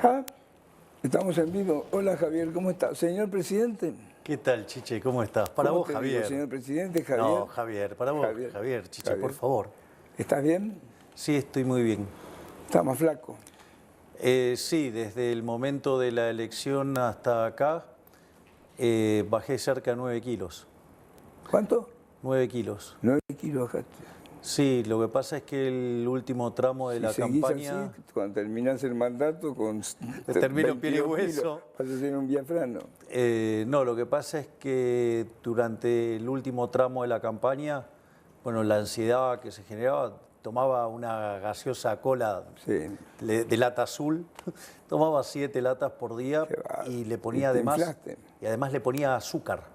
Ja, estamos en vivo. Hola Javier, ¿cómo está? Señor presidente. ¿Qué tal, Chiche? ¿Cómo estás? Para ¿Cómo vos, te digo, Javier. señor presidente, Javier? No, Javier, para vos, Javier, Chiche, Javier. por favor. ¿Estás bien? Sí, estoy muy bien. ¿Estás más flaco? Sí, desde el momento de la elección hasta acá bajé cerca de 9 kilos. ¿Cuánto? 9 kilos. 9 kilos bajaste. Sí, lo que pasa es que el último tramo de la seguís campaña... así, cuando terminás el mandato con termino piel y 22 hueso. kilos, vas a ser un biafrano. No, lo que pasa es que durante el último tramo de la campaña, bueno, la ansiedad que se generaba, tomaba una gaseosa cola de lata azul, tomaba 7 latas por día y le ponía además le ponía azúcar.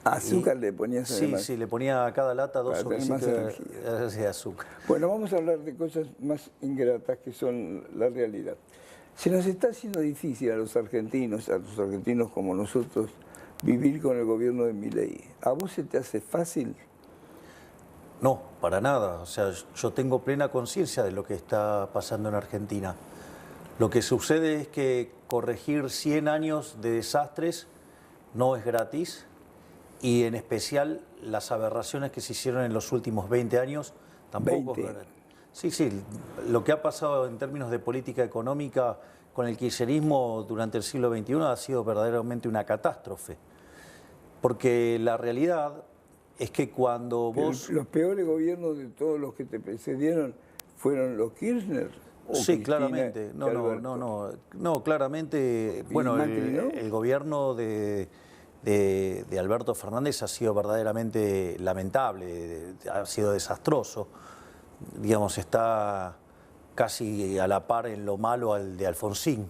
¿Azúcar le ponías además? Sí, le ponía a cada lata 2 sobrecitos de azúcar. Bueno, vamos a hablar de cosas más ingratas que son la realidad. Se nos está haciendo difícil a los argentinos como nosotros, vivir con el gobierno de Milei. ¿A vos se te hace fácil? No, para nada. O sea, yo tengo plena conciencia de lo que está pasando en Argentina. Lo que sucede es que corregir 100 años de desastres no es gratis. Y en especial las aberraciones que se hicieron en los últimos 20 años tampoco. 20. Sí, lo que ha pasado en términos de política económica con el kirchnerismo durante el siglo XXI ha sido verdaderamente una catástrofe. Porque la realidad es que cuando vos... Los peores gobiernos de todos los que te precedieron fueron los Kirchner. Sí, claramente. No, claramente. Bueno, el gobierno de Alberto Fernández ha sido verdaderamente lamentable, ha sido desastroso. Digamos, está casi a la par en lo malo al de Alfonsín.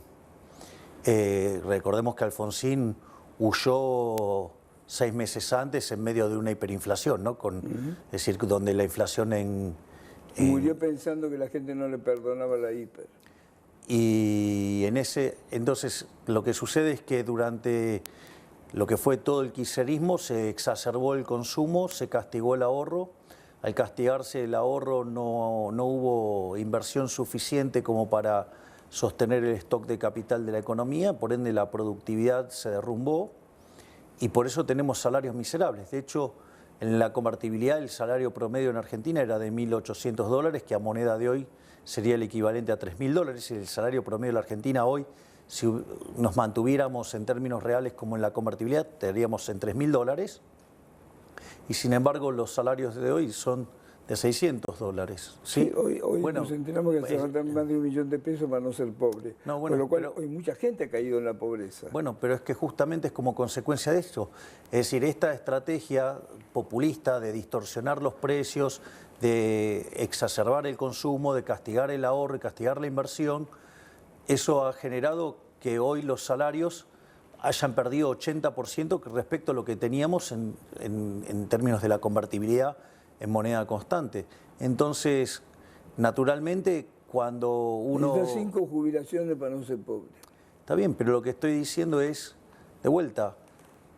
Recordemos que Alfonsín huyó 6 meses antes en medio de una hiperinflación, ¿no? Es decir, donde la inflación murió pensando que la gente no le perdonaba la hiper. Y entonces lo que sucede es que durante lo que fue todo el kirchnerismo se exacerbó el consumo, se castigó el ahorro. Al castigarse el ahorro no hubo inversión suficiente como para sostener el stock de capital de la economía, por ende la productividad se derrumbó y por eso tenemos salarios miserables. De hecho, en la convertibilidad el salario promedio en Argentina era de $1.800, que a moneda de hoy sería el equivalente a $3.000. Y el salario promedio de la Argentina hoy, si nos mantuviéramos en términos reales como en la convertibilidad, estaríamos en $3.000. Y sin embargo, los salarios de hoy son de $600. Sí, hoy nos enteramos que se faltan más de $1 millón para no ser pobre. Con lo cual, hoy mucha gente ha caído en la pobreza. Bueno, pero es que justamente es como consecuencia de esto. Es decir, esta estrategia populista de distorsionar los precios, de exacerbar el consumo, de castigar el ahorro y castigar la inversión, eso ha generado que hoy los salarios hayan perdido 80% respecto a lo que teníamos en términos de la convertibilidad en moneda constante. Entonces, naturalmente, cuando uno... Necesitas 5 jubilaciones para no ser pobre. Está bien, pero lo que estoy diciendo es, de vuelta,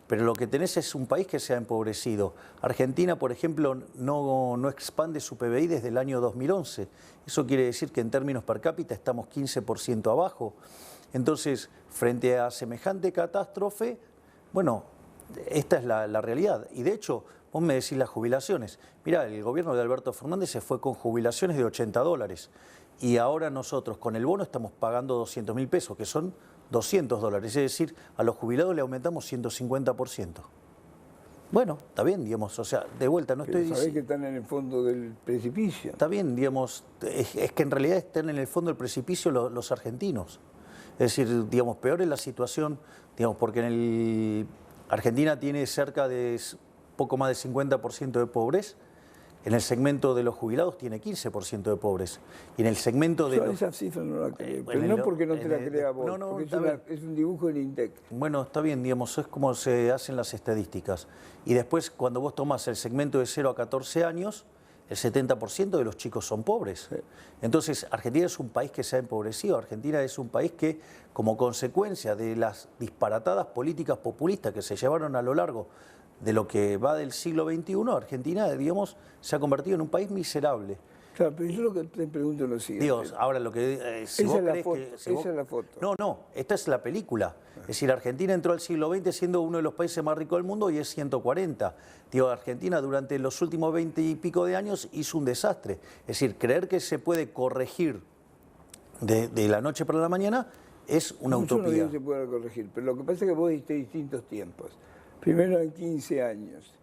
pero lo que tenés es un país que se ha empobrecido. Argentina, por ejemplo, no expande su PBI desde el año 2011. Eso quiere decir que en términos per cápita estamos 15% abajo. Entonces, frente a semejante catástrofe, bueno, esta es la realidad. Y de hecho, vos me decís las jubilaciones. Mirá, el gobierno de Alberto Fernández se fue con jubilaciones de $80. Y ahora nosotros con el bono estamos pagando $200.000, que son $200. Es decir, a los jubilados le aumentamos 150%. Bueno, está bien, digamos, o sea, de vuelta, no estoy diciendo... Sabés que están en el fondo del precipicio. Está bien, digamos, es que en realidad están en el fondo del precipicio los argentinos. Es decir, digamos, peor es la situación, digamos, porque Argentina tiene cerca de poco más de 50% de pobreza. En el segmento de los jubilados tiene 15% de pobreza. Y en el segmento de... Esa cifra no la creo, pero no porque no te la crea vos, porque es un dibujo del INDEC. Bueno, está bien, digamos, es como se hacen las estadísticas. Y después, cuando vos tomás el segmento de 0 a 14 años, el 70% de los chicos son pobres. Sí. Entonces, Argentina es un país que se ha empobrecido. Argentina es un país que, como consecuencia de las disparatadas políticas populistas que se llevaron a lo largo de lo que va del siglo XXI, Argentina, digamos, se ha convertido en un país miserable. Claro, pero yo lo que te pregunto es lo siguiente. Dios, ahora lo que... si vos crees que, si esa es la foto. No, no, esta es la película. Es decir, Argentina entró al siglo XX siendo uno de los países más ricos del mundo y es 140. Digo, Argentina durante los últimos 20 y pico de años hizo un desastre. Es decir, creer que se puede corregir de la noche para la mañana es una utopía. Yo no digo que se pueda corregir, pero lo que pasa es que vos diste distintos tiempos. Primero en 15 años,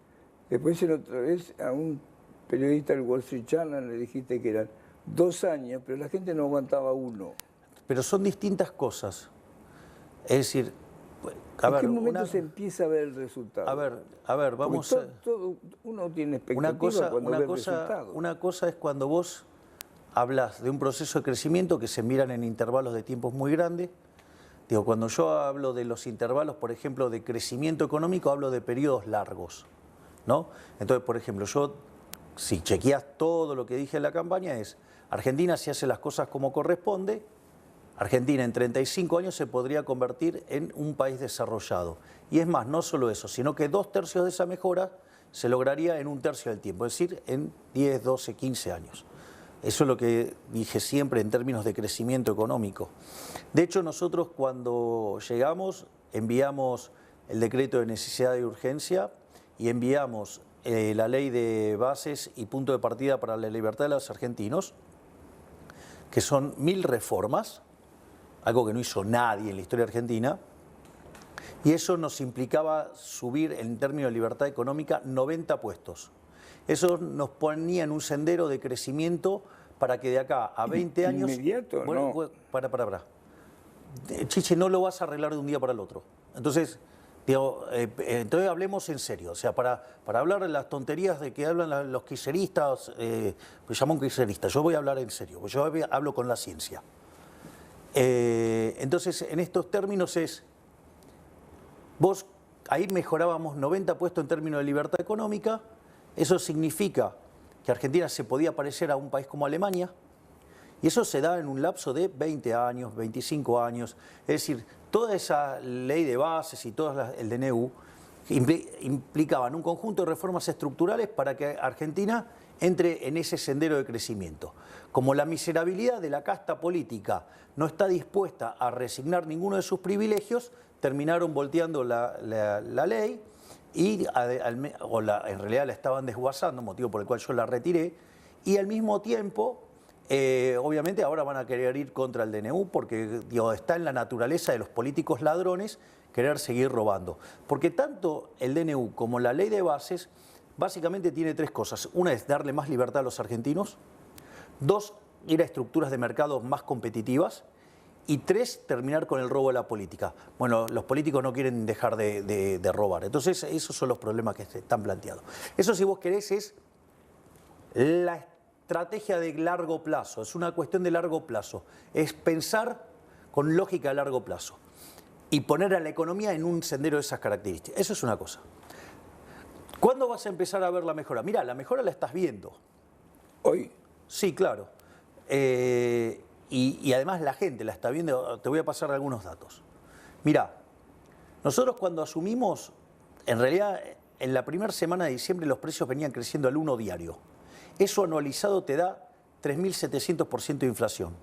después en otra vez a un periodista del Wall Street Journal le dijiste que eran 2 años, pero la gente no aguantaba 1. Pero son distintas cosas. Es decir, ¿En qué momento se empieza a ver el resultado? A ver, vamos a... Uno tiene expectativa cuando ve el resultado. Una cosa es cuando vos hablas de un proceso de crecimiento que se miran en intervalos de tiempos muy grandes. Digo, cuando yo hablo de los intervalos, por ejemplo, de crecimiento económico, hablo de periodos largos, ¿no? Entonces, por ejemplo, yo, si chequeás todo lo que dije en la campaña, es Argentina, si hace las cosas como corresponde, Argentina en 35 años se podría convertir en un país desarrollado. Y es más, no solo eso, sino que 2/3 de esa mejora se lograría en 1/3 del tiempo, es decir, en 10, 12, 15 años. Eso es lo que dije siempre en términos de crecimiento económico. De hecho, nosotros cuando llegamos enviamos el decreto de necesidad y urgencia y enviamos la ley de bases y punto de partida para la libertad de los argentinos, que son 1000 reformas, algo que no hizo nadie en la historia argentina, y eso nos implicaba subir en términos de libertad económica 90 puestos. Eso nos ponía en un sendero de crecimiento para que de acá a 20 años... ¿Inmediato? Bueno, No. Para. Chiche, no lo vas a arreglar de un día para el otro. Entonces, digo, entonces hablemos en serio. O sea, para hablar de las tonterías de que hablan los kirchneristas, pues llaman kirchneristas, yo voy a hablar en serio, yo hablo con la ciencia. Entonces, en estos términos es... Vos, ahí mejorábamos 90 puestos en términos de libertad económica. Eso significa que Argentina se podía parecer a un país como Alemania, y eso se da en un lapso de 20 años, 25 años. Es decir, toda esa ley de bases y todo el DNU implicaban un conjunto de reformas estructurales para que Argentina entre en ese sendero de crecimiento. Como la miserabilidad de la casta política no está dispuesta a resignar ninguno de sus privilegios, terminaron volteando la ley y en realidad la estaban desguazando, motivo por el cual yo la retiré, y al mismo tiempo, obviamente ahora van a querer ir contra el DNU porque digo, está en la naturaleza de los políticos ladrones querer seguir robando. Porque tanto el DNU como la ley de bases básicamente tiene 3 cosas. Una es darle más libertad a los argentinos, 2, ir a estructuras de mercado más competitivas, y 3, terminar con el robo de la política. Bueno, los políticos no quieren dejar de robar. Entonces, esos son los problemas que están planteados. Eso, si vos querés, es la estrategia de largo plazo. Es una cuestión de largo plazo. Es pensar con lógica a largo plazo y poner a la economía en un sendero de esas características. Eso es una cosa. ¿Cuándo vas a empezar a ver la mejora? Mirá, la mejora la estás viendo. ¿Hoy? Sí, claro. Y además la gente la está viendo. Te voy a pasar algunos datos. Mirá, nosotros cuando asumimos, en realidad en la primera semana de diciembre los precios venían creciendo al 1 diario. Eso anualizado te da 3.700% de inflación.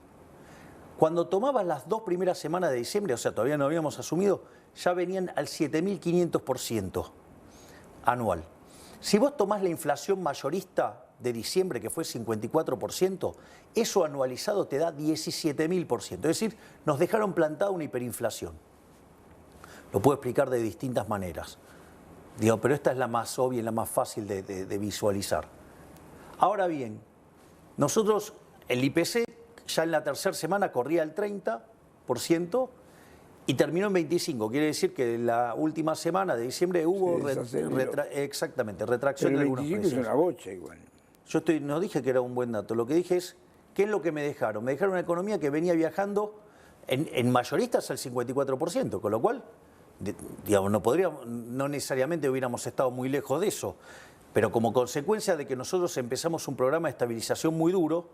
Cuando tomabas las 2 primeras semanas de diciembre, o sea, todavía no habíamos asumido, ya venían al 7.500% anual. Si vos tomás la inflación mayorista de diciembre, que fue 54%, eso anualizado te da 17.000%. Es decir, nos dejaron plantada una hiperinflación. Lo puedo explicar de distintas maneras. Digo, pero esta es la más obvia y la más fácil de visualizar. Ahora bien, nosotros, el IPC ya en la tercera semana corría el 30% y terminó en 25%. Quiere decir que en la última semana de diciembre hubo retracción de algunos precios. Es una bocha igual. Yo no dije que era un buen dato. Lo que dije es, ¿qué es lo que me dejaron? Me dejaron una economía que venía viajando en mayoristas al 54%, con lo cual, digamos, no necesariamente hubiéramos estado muy lejos de eso. Pero como consecuencia de que nosotros empezamos un programa de estabilización muy duro,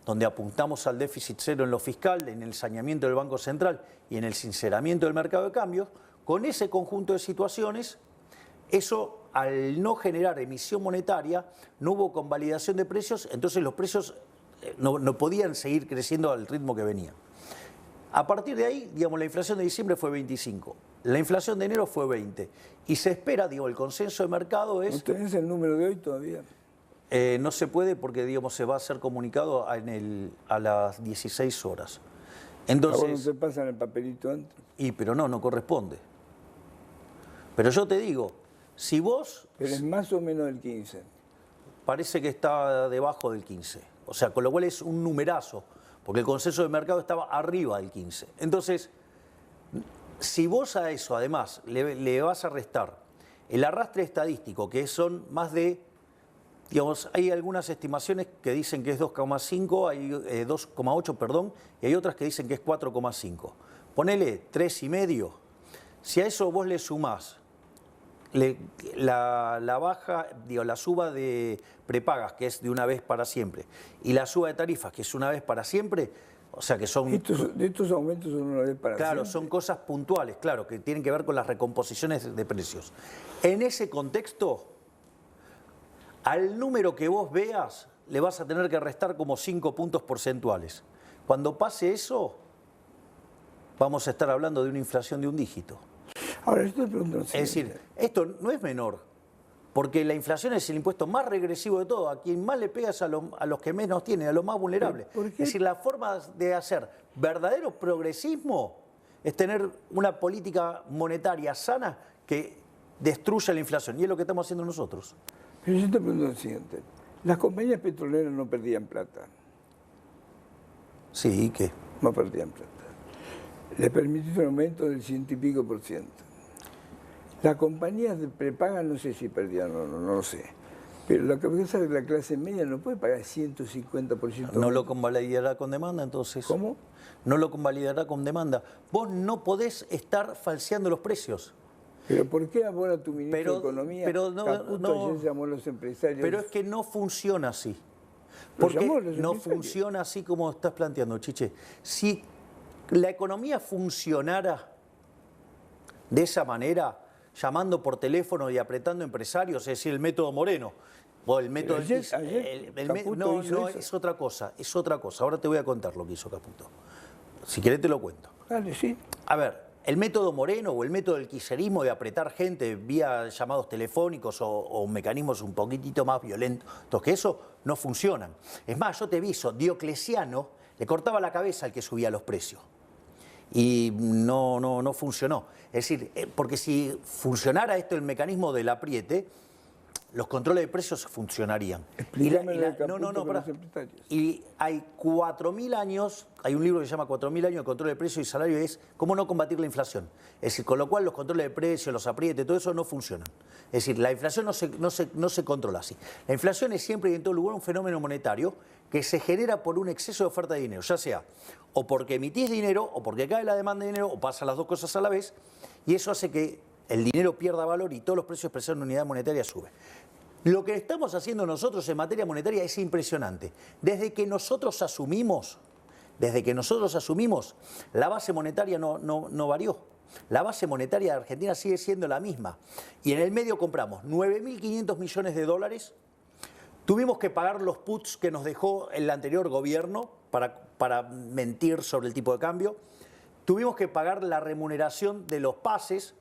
donde apuntamos al déficit cero en lo fiscal, en el saneamiento del Banco Central y en el sinceramiento del mercado de cambios, con ese conjunto de situaciones, eso al no generar emisión monetaria, no hubo convalidación de precios, entonces los precios no podían seguir creciendo al ritmo que venían. A partir de ahí, digamos, la inflación de diciembre fue 25, la inflación de enero fue 20 y se espera, digo, el consenso de mercado es... ¿No tenés el número de hoy todavía? No se puede porque, digamos, se va a hacer comunicado a las 16 horas. Entonces, ¿A vos no te pasan el papelito antes? pero no corresponde. Pero yo te digo, si vos... Pero es más o menos del 15. Parece que está debajo del 15. O sea, con lo cual es un numerazo, porque el consenso de mercado estaba arriba del 15. Entonces, si vos a eso, además, le vas a restar el arrastre estadístico, que son más de... Digamos, hay algunas estimaciones que dicen que es 2,5, hay 2,8, perdón, y hay otras que dicen que es 4,5. Ponele 3,5. Si a eso vos le sumás la baja, digo, la suba de prepagas, que es de una vez para siempre, y la suba de tarifas, que es una vez para siempre, o sea que son... Estos aumentos son una vez para siempre. Claro, son cosas puntuales, claro, que tienen que ver con las recomposiciones de precios. En ese contexto, al número que vos veas, le vas a tener que restar como 5 puntos porcentuales. Cuando pase eso, vamos a estar hablando de una inflación de un dígito. Ahora, esto te pregunto, es decir, esto no es menor, porque la inflación es el impuesto más regresivo de todo. A quien más le pegas a los que menos tienen, a los más vulnerables. Es decir, la forma de hacer verdadero progresismo es tener una política monetaria sana que destruya la inflación. Y es lo que estamos haciendo nosotros. Pero yo te pregunto lo siguiente. Las compañías petroleras no perdían plata. Sí, ¿y qué? No perdían plata. Les permitió un aumento del 100 y pico %. Las compañías de prepaga no sé si perdían o no lo sé. Pero la cabeza de la clase media no puede pagar 150%. ¿No lo convalidará con demanda entonces? ¿Cómo? No lo convalidará con demanda. Vos no podés estar falseando los precios. ¿Pero por qué ahora tu ministro de Economía, Caputo, ayer llamó a los empresarios? Pero es que no funciona así. Porque no funciona así como estás planteando, Chiche. Si la economía funcionara de esa manera, llamando por teléfono y apretando empresarios, es decir, el método Moreno, o el método... No, es otra cosa, es otra cosa. Ahora te voy a contar lo que hizo Caputo. Si querés te lo cuento. Dale, sí. A ver, el método Moreno o el método del kirchnerismo de apretar gente vía llamados telefónicos o mecanismos un poquitito más violentos que eso, no funcionan. Es más, yo te aviso, Diocleciano le cortaba la cabeza al que subía los precios. Y no funcionó. Es decir, porque si funcionara esto, el mecanismo del apriete, los controles de precios funcionarían. Y hay 4.000 años, hay un libro que se llama 4.000 años de control de precios y salario, y es cómo no combatir la inflación. Es decir, con lo cual los controles de precios, los aprietes, todo eso no funcionan. Es decir, la inflación no se controla así. La inflación es siempre y en todo lugar un fenómeno monetario que se genera por un exceso de oferta de dinero, ya sea o porque emitís dinero, o porque cae la demanda de dinero, o pasan las dos cosas a la vez, y eso hace que el dinero pierda valor y todos los precios expresados en unidad monetaria suben. Lo que estamos haciendo nosotros en materia monetaria es impresionante. Desde que nosotros asumimos, la base monetaria no varió. La base monetaria de Argentina sigue siendo la misma. Y en el medio compramos 9.500 millones de dólares. Tuvimos que pagar los puts que nos dejó el anterior gobierno para mentir sobre el tipo de cambio. Tuvimos que pagar la remuneración de los pases,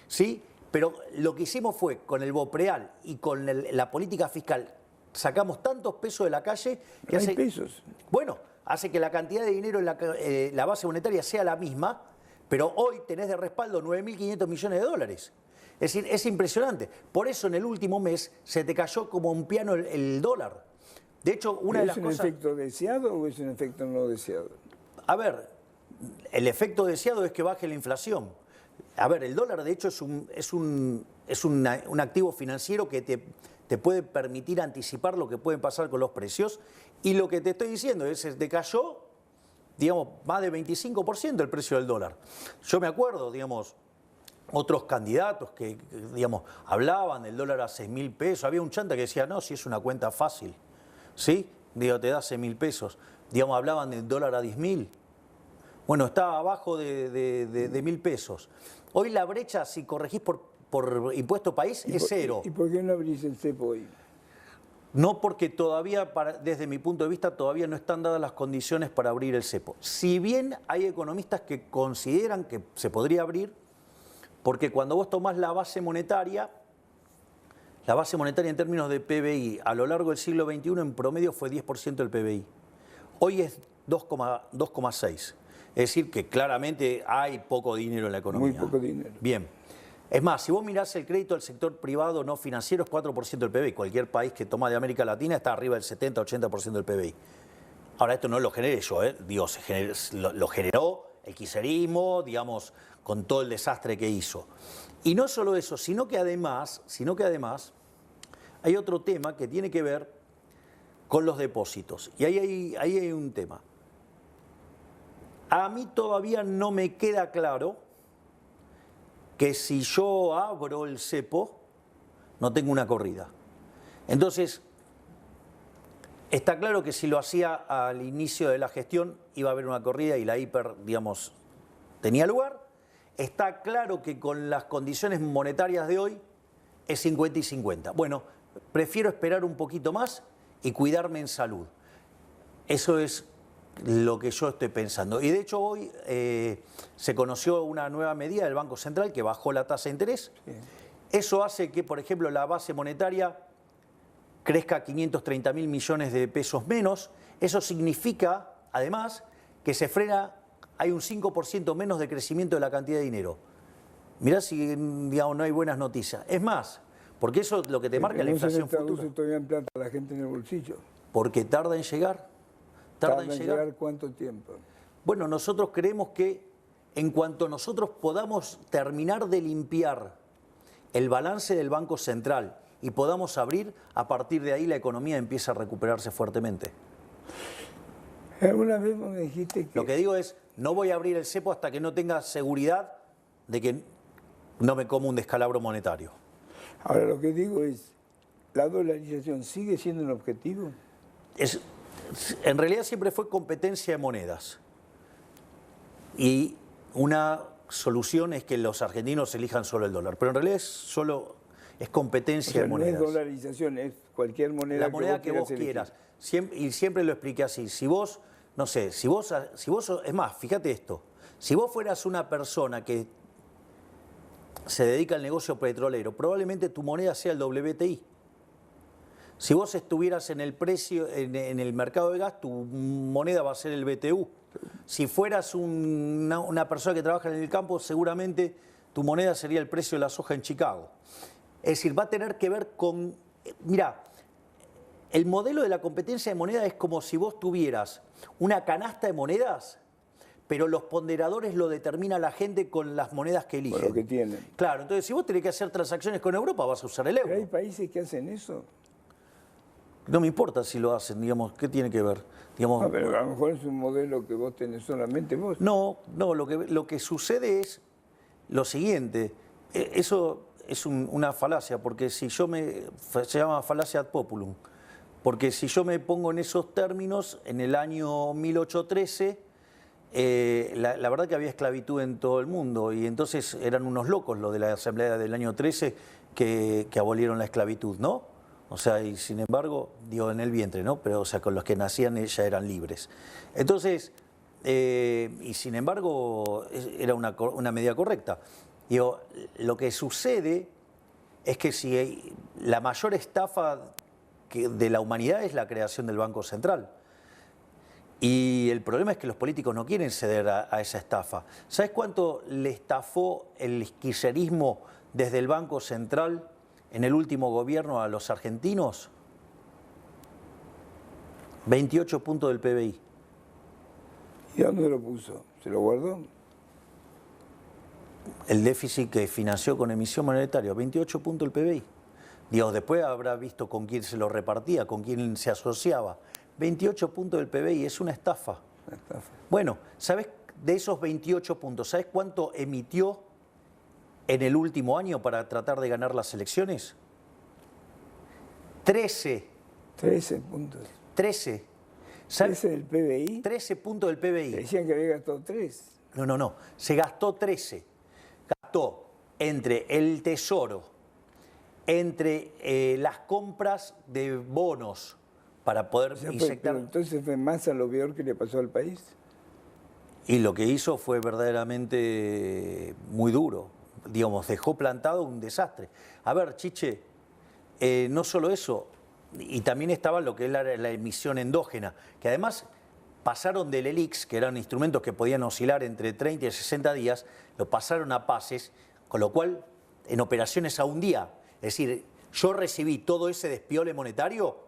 ¿sí? Pero lo que hicimos fue, con el BOPREAL y con la política fiscal, sacamos tantos pesos de la calle que hace, pesos. Bueno, hace que la cantidad de dinero en la base monetaria sea la misma, pero hoy tenés de respaldo 9.500 millones de dólares. Es decir, es impresionante. Por eso en el último mes se te cayó como un piano el dólar. De hecho, una de las cosas... ¿Es un efecto deseado o es un efecto no deseado? A ver, el efecto deseado es que baje la inflación. A ver, el dólar de hecho es un activo financiero que te puede permitir anticipar lo que puede pasar con los precios. Y lo que te estoy diciendo es que decayó, digamos, más de 25% el precio del dólar. Yo me acuerdo, digamos, otros candidatos que digamos, hablaban del dólar a 6.000 pesos. Había un chanta que decía, no, si es una cuenta fácil, ¿sí? Digo, te da 6.000 pesos. Digamos, hablaban del dólar a 10.000. Bueno, estaba abajo de 1.000 pesos. Hoy la brecha, si corregís por impuesto país, es cero. ¿Y por qué no abrís el cepo hoy? No, porque todavía, desde mi punto de vista, todavía no están dadas las condiciones para abrir el cepo. Si bien hay economistas que consideran que se podría abrir, porque cuando vos tomás la base monetaria en términos de PBI a lo largo del siglo XXI en promedio fue 10% del PBI. Hoy es 2,6. Es decir, que claramente hay poco dinero en la economía. Muy poco dinero. Bien. Es más, si vos mirás el crédito del sector privado no financiero es 4% del PBI. Cualquier país que toma de América Latina está arriba del 70-80% del PBI. Ahora, esto no lo generé yo, Dios, lo generó el kirchnerismo, digamos, con todo el desastre que hizo. Y no solo eso, sino que además hay otro tema que tiene que ver con los depósitos. Y ahí hay un tema. A mí todavía no me queda claro que si yo abro el cepo, no tengo una corrida. Entonces, está claro que si lo hacía al inicio de la gestión, iba a haber una corrida y la hiper, digamos, tenía lugar. Está claro que con las condiciones monetarias de hoy es 50 y 50. Bueno, prefiero esperar un poquito más y cuidarme en salud. Eso es lo que yo estoy pensando. Y de hecho hoy se conoció una nueva medida del Banco Central que bajó la tasa de interés. Sí. Eso hace que, por ejemplo, la base monetaria crezca 530.000 millones de pesos menos. Eso significa, además, que se frena, hay un 5% menos de crecimiento de la cantidad de dinero. Mirá si, digamos, no hay buenas noticias. Es más, porque eso es lo que te marca la inflación futura. ¿Cómo se todavía en plata a la gente en el bolsillo? Porque tarda en llegar. ¿Tarda en llegar cuánto tiempo? Bueno, nosotros creemos que en cuanto nosotros podamos terminar de limpiar el balance del Banco Central y podamos abrir, a partir de ahí la economía empieza a recuperarse fuertemente. ¿Alguna vez me dijiste que...? Lo que digo es, no voy a abrir el cepo hasta que no tenga seguridad de que no me como un descalabro monetario. Ahora, lo que digo es, ¿la dolarización sigue siendo un objetivo? En realidad siempre fue competencia de monedas. Y una solución es que los argentinos elijan solo el dólar. Pero en realidad es competencia de monedas. No es dolarización, es cualquier moneda, la moneda que vos quieras. Y siempre lo expliqué así. Si vos, no sé, es más, fíjate esto. Si vos fueras una persona que se dedica al negocio petrolero, probablemente tu moneda sea el WTI. Si vos estuvieras en el precio, en el mercado de gas, tu moneda va a ser el BTU. Si fueras una persona que trabaja en el campo, seguramente tu moneda sería el precio de la soja en Chicago. Es decir, va a tener que ver con... Mirá, el modelo de la competencia de moneda es como si vos tuvieras una canasta de monedas, pero los ponderadores lo determina la gente con las monedas que eligen. Con lo que tienen. Claro, entonces si vos tenés que hacer transacciones con Europa, vas a usar el euro. ¿Pero hay países que hacen eso? No me importa si lo hacen, digamos, ¿qué tiene que ver? Digamos, pero a lo mejor es un modelo que vos tenés solamente vos. No, lo que sucede es lo siguiente, eso es una falacia, porque si yo se llama falacia ad populum, porque si yo me pongo en esos términos, en el año 1813, la verdad que había esclavitud en todo el mundo, y entonces eran unos locos los de la Asamblea del año 13 que abolieron la esclavitud, ¿no? O sea, y sin embargo, digo, en el vientre, ¿no? Pero, o sea, con los que nacían ya eran libres. Entonces, y sin embargo, era una medida correcta. Digo, lo que sucede es que si la mayor estafa de la humanidad es la creación del Banco Central. Y el problema es que los políticos no quieren ceder a esa estafa. ¿Sabes cuánto le estafó el kirchnerismo desde el Banco Central en el último gobierno a los argentinos? 28 puntos del PBI. ¿Y dónde lo puso? ¿Se lo guardó? El déficit que financió con emisión monetaria, 28 puntos del PBI. Dios, después habrá visto con quién se lo repartía, con quién se asociaba. 28 puntos del PBI, es una estafa. Una estafa. Bueno, ¿sabes de esos 28 puntos, sabes cuánto emitió en el último año para tratar de ganar las elecciones? 13. 13 puntos. 13. ¿Sabes? ¿13 del PBI? 13 puntos del PBI. Decían que había gastado 3. No. Se gastó 13. Gastó entre el Tesoro entre las compras de bonos para poder inyectar. Pero entonces fue Massa lo peor que le pasó al país. Y lo que hizo fue verdaderamente muy duro. Digamos, dejó plantado un desastre. A ver, Chiche, no solo eso, y también estaba lo que es la emisión endógena, que además pasaron del ELIX, que eran instrumentos que podían oscilar entre 30 y 60 días, lo pasaron a PASES, con lo cual en operaciones a un día. Es decir, yo recibí todo ese despiole monetario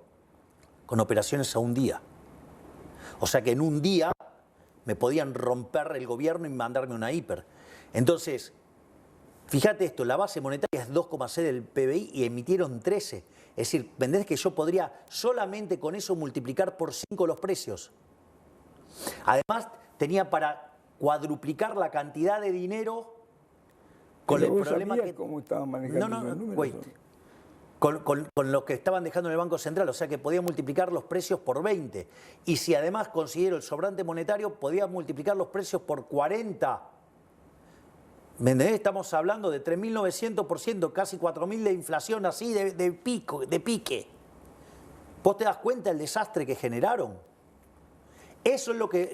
con operaciones a un día. O sea que en un día me podían romper el gobierno y mandarme una hiper. Entonces, fíjate esto, la base monetaria es 2,6 del PBI y emitieron 13. Es decir, ¿entendés que yo podría solamente con eso multiplicar por 5 los precios? Además, tenía para cuadruplicar la cantidad de dinero con el problema que... ¿Cómo estaban manejando los números? Con lo que estaban dejando en el Banco Central, o sea que podía multiplicar los precios por 20. Y si además considero el sobrante monetario, podía multiplicar los precios por 40. ¿Me entendés? Estamos hablando de 3.900%, casi 4.000 de inflación así de pique. ¿Vos te das cuenta del desastre que generaron? Eso es lo que...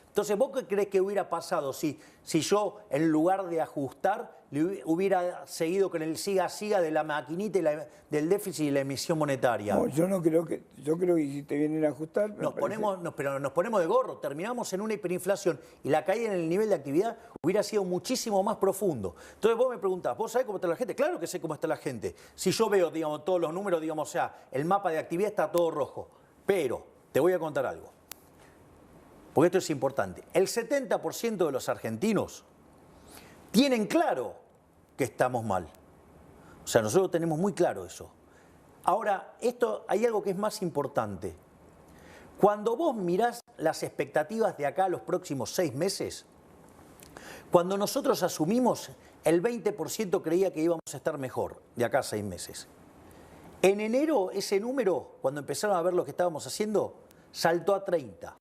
Entonces, ¿vos qué crees que hubiera pasado si yo, en lugar de ajustar, hubiera seguido con el siga-siga de la maquinita y del déficit y la emisión monetaria? No, yo creo que si te vienen a ajustar... Pero nos ponemos de gorro, terminamos en una hiperinflación y la caída en el nivel de actividad hubiera sido muchísimo más profundo. Entonces vos me preguntás, ¿vos sabés cómo está la gente? Claro que sé cómo está la gente. Si yo veo, digamos, todos los números, digamos, o sea, el mapa de actividad está todo rojo. Pero te voy a contar algo. Porque esto es importante. El 70% de los argentinos tienen claro que estamos mal. O sea, nosotros tenemos muy claro eso. Ahora, hay algo que es más importante. Cuando vos mirás las expectativas de acá a los próximos 6 meses, cuando nosotros asumimos, el 20% creía que íbamos a estar mejor de acá a 6 meses. En enero, ese número, cuando empezaron a ver lo que estábamos haciendo, saltó a 30%.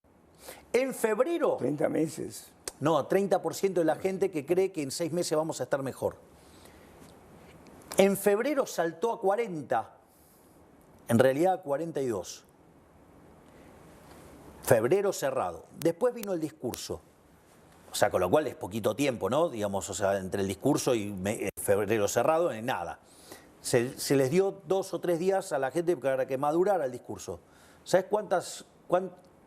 En febrero... 30 meses. No, 30% de la gente que cree que en 6 meses vamos a estar mejor. En febrero saltó a 40%, en realidad a 42%. Febrero cerrado. Después vino el discurso. O sea, con lo cual es poquito tiempo, ¿no? Digamos, o sea, entre el discurso y febrero cerrado, nada. Se les dio 2 o 3 días a la gente para que madurara el discurso. ¿Sabes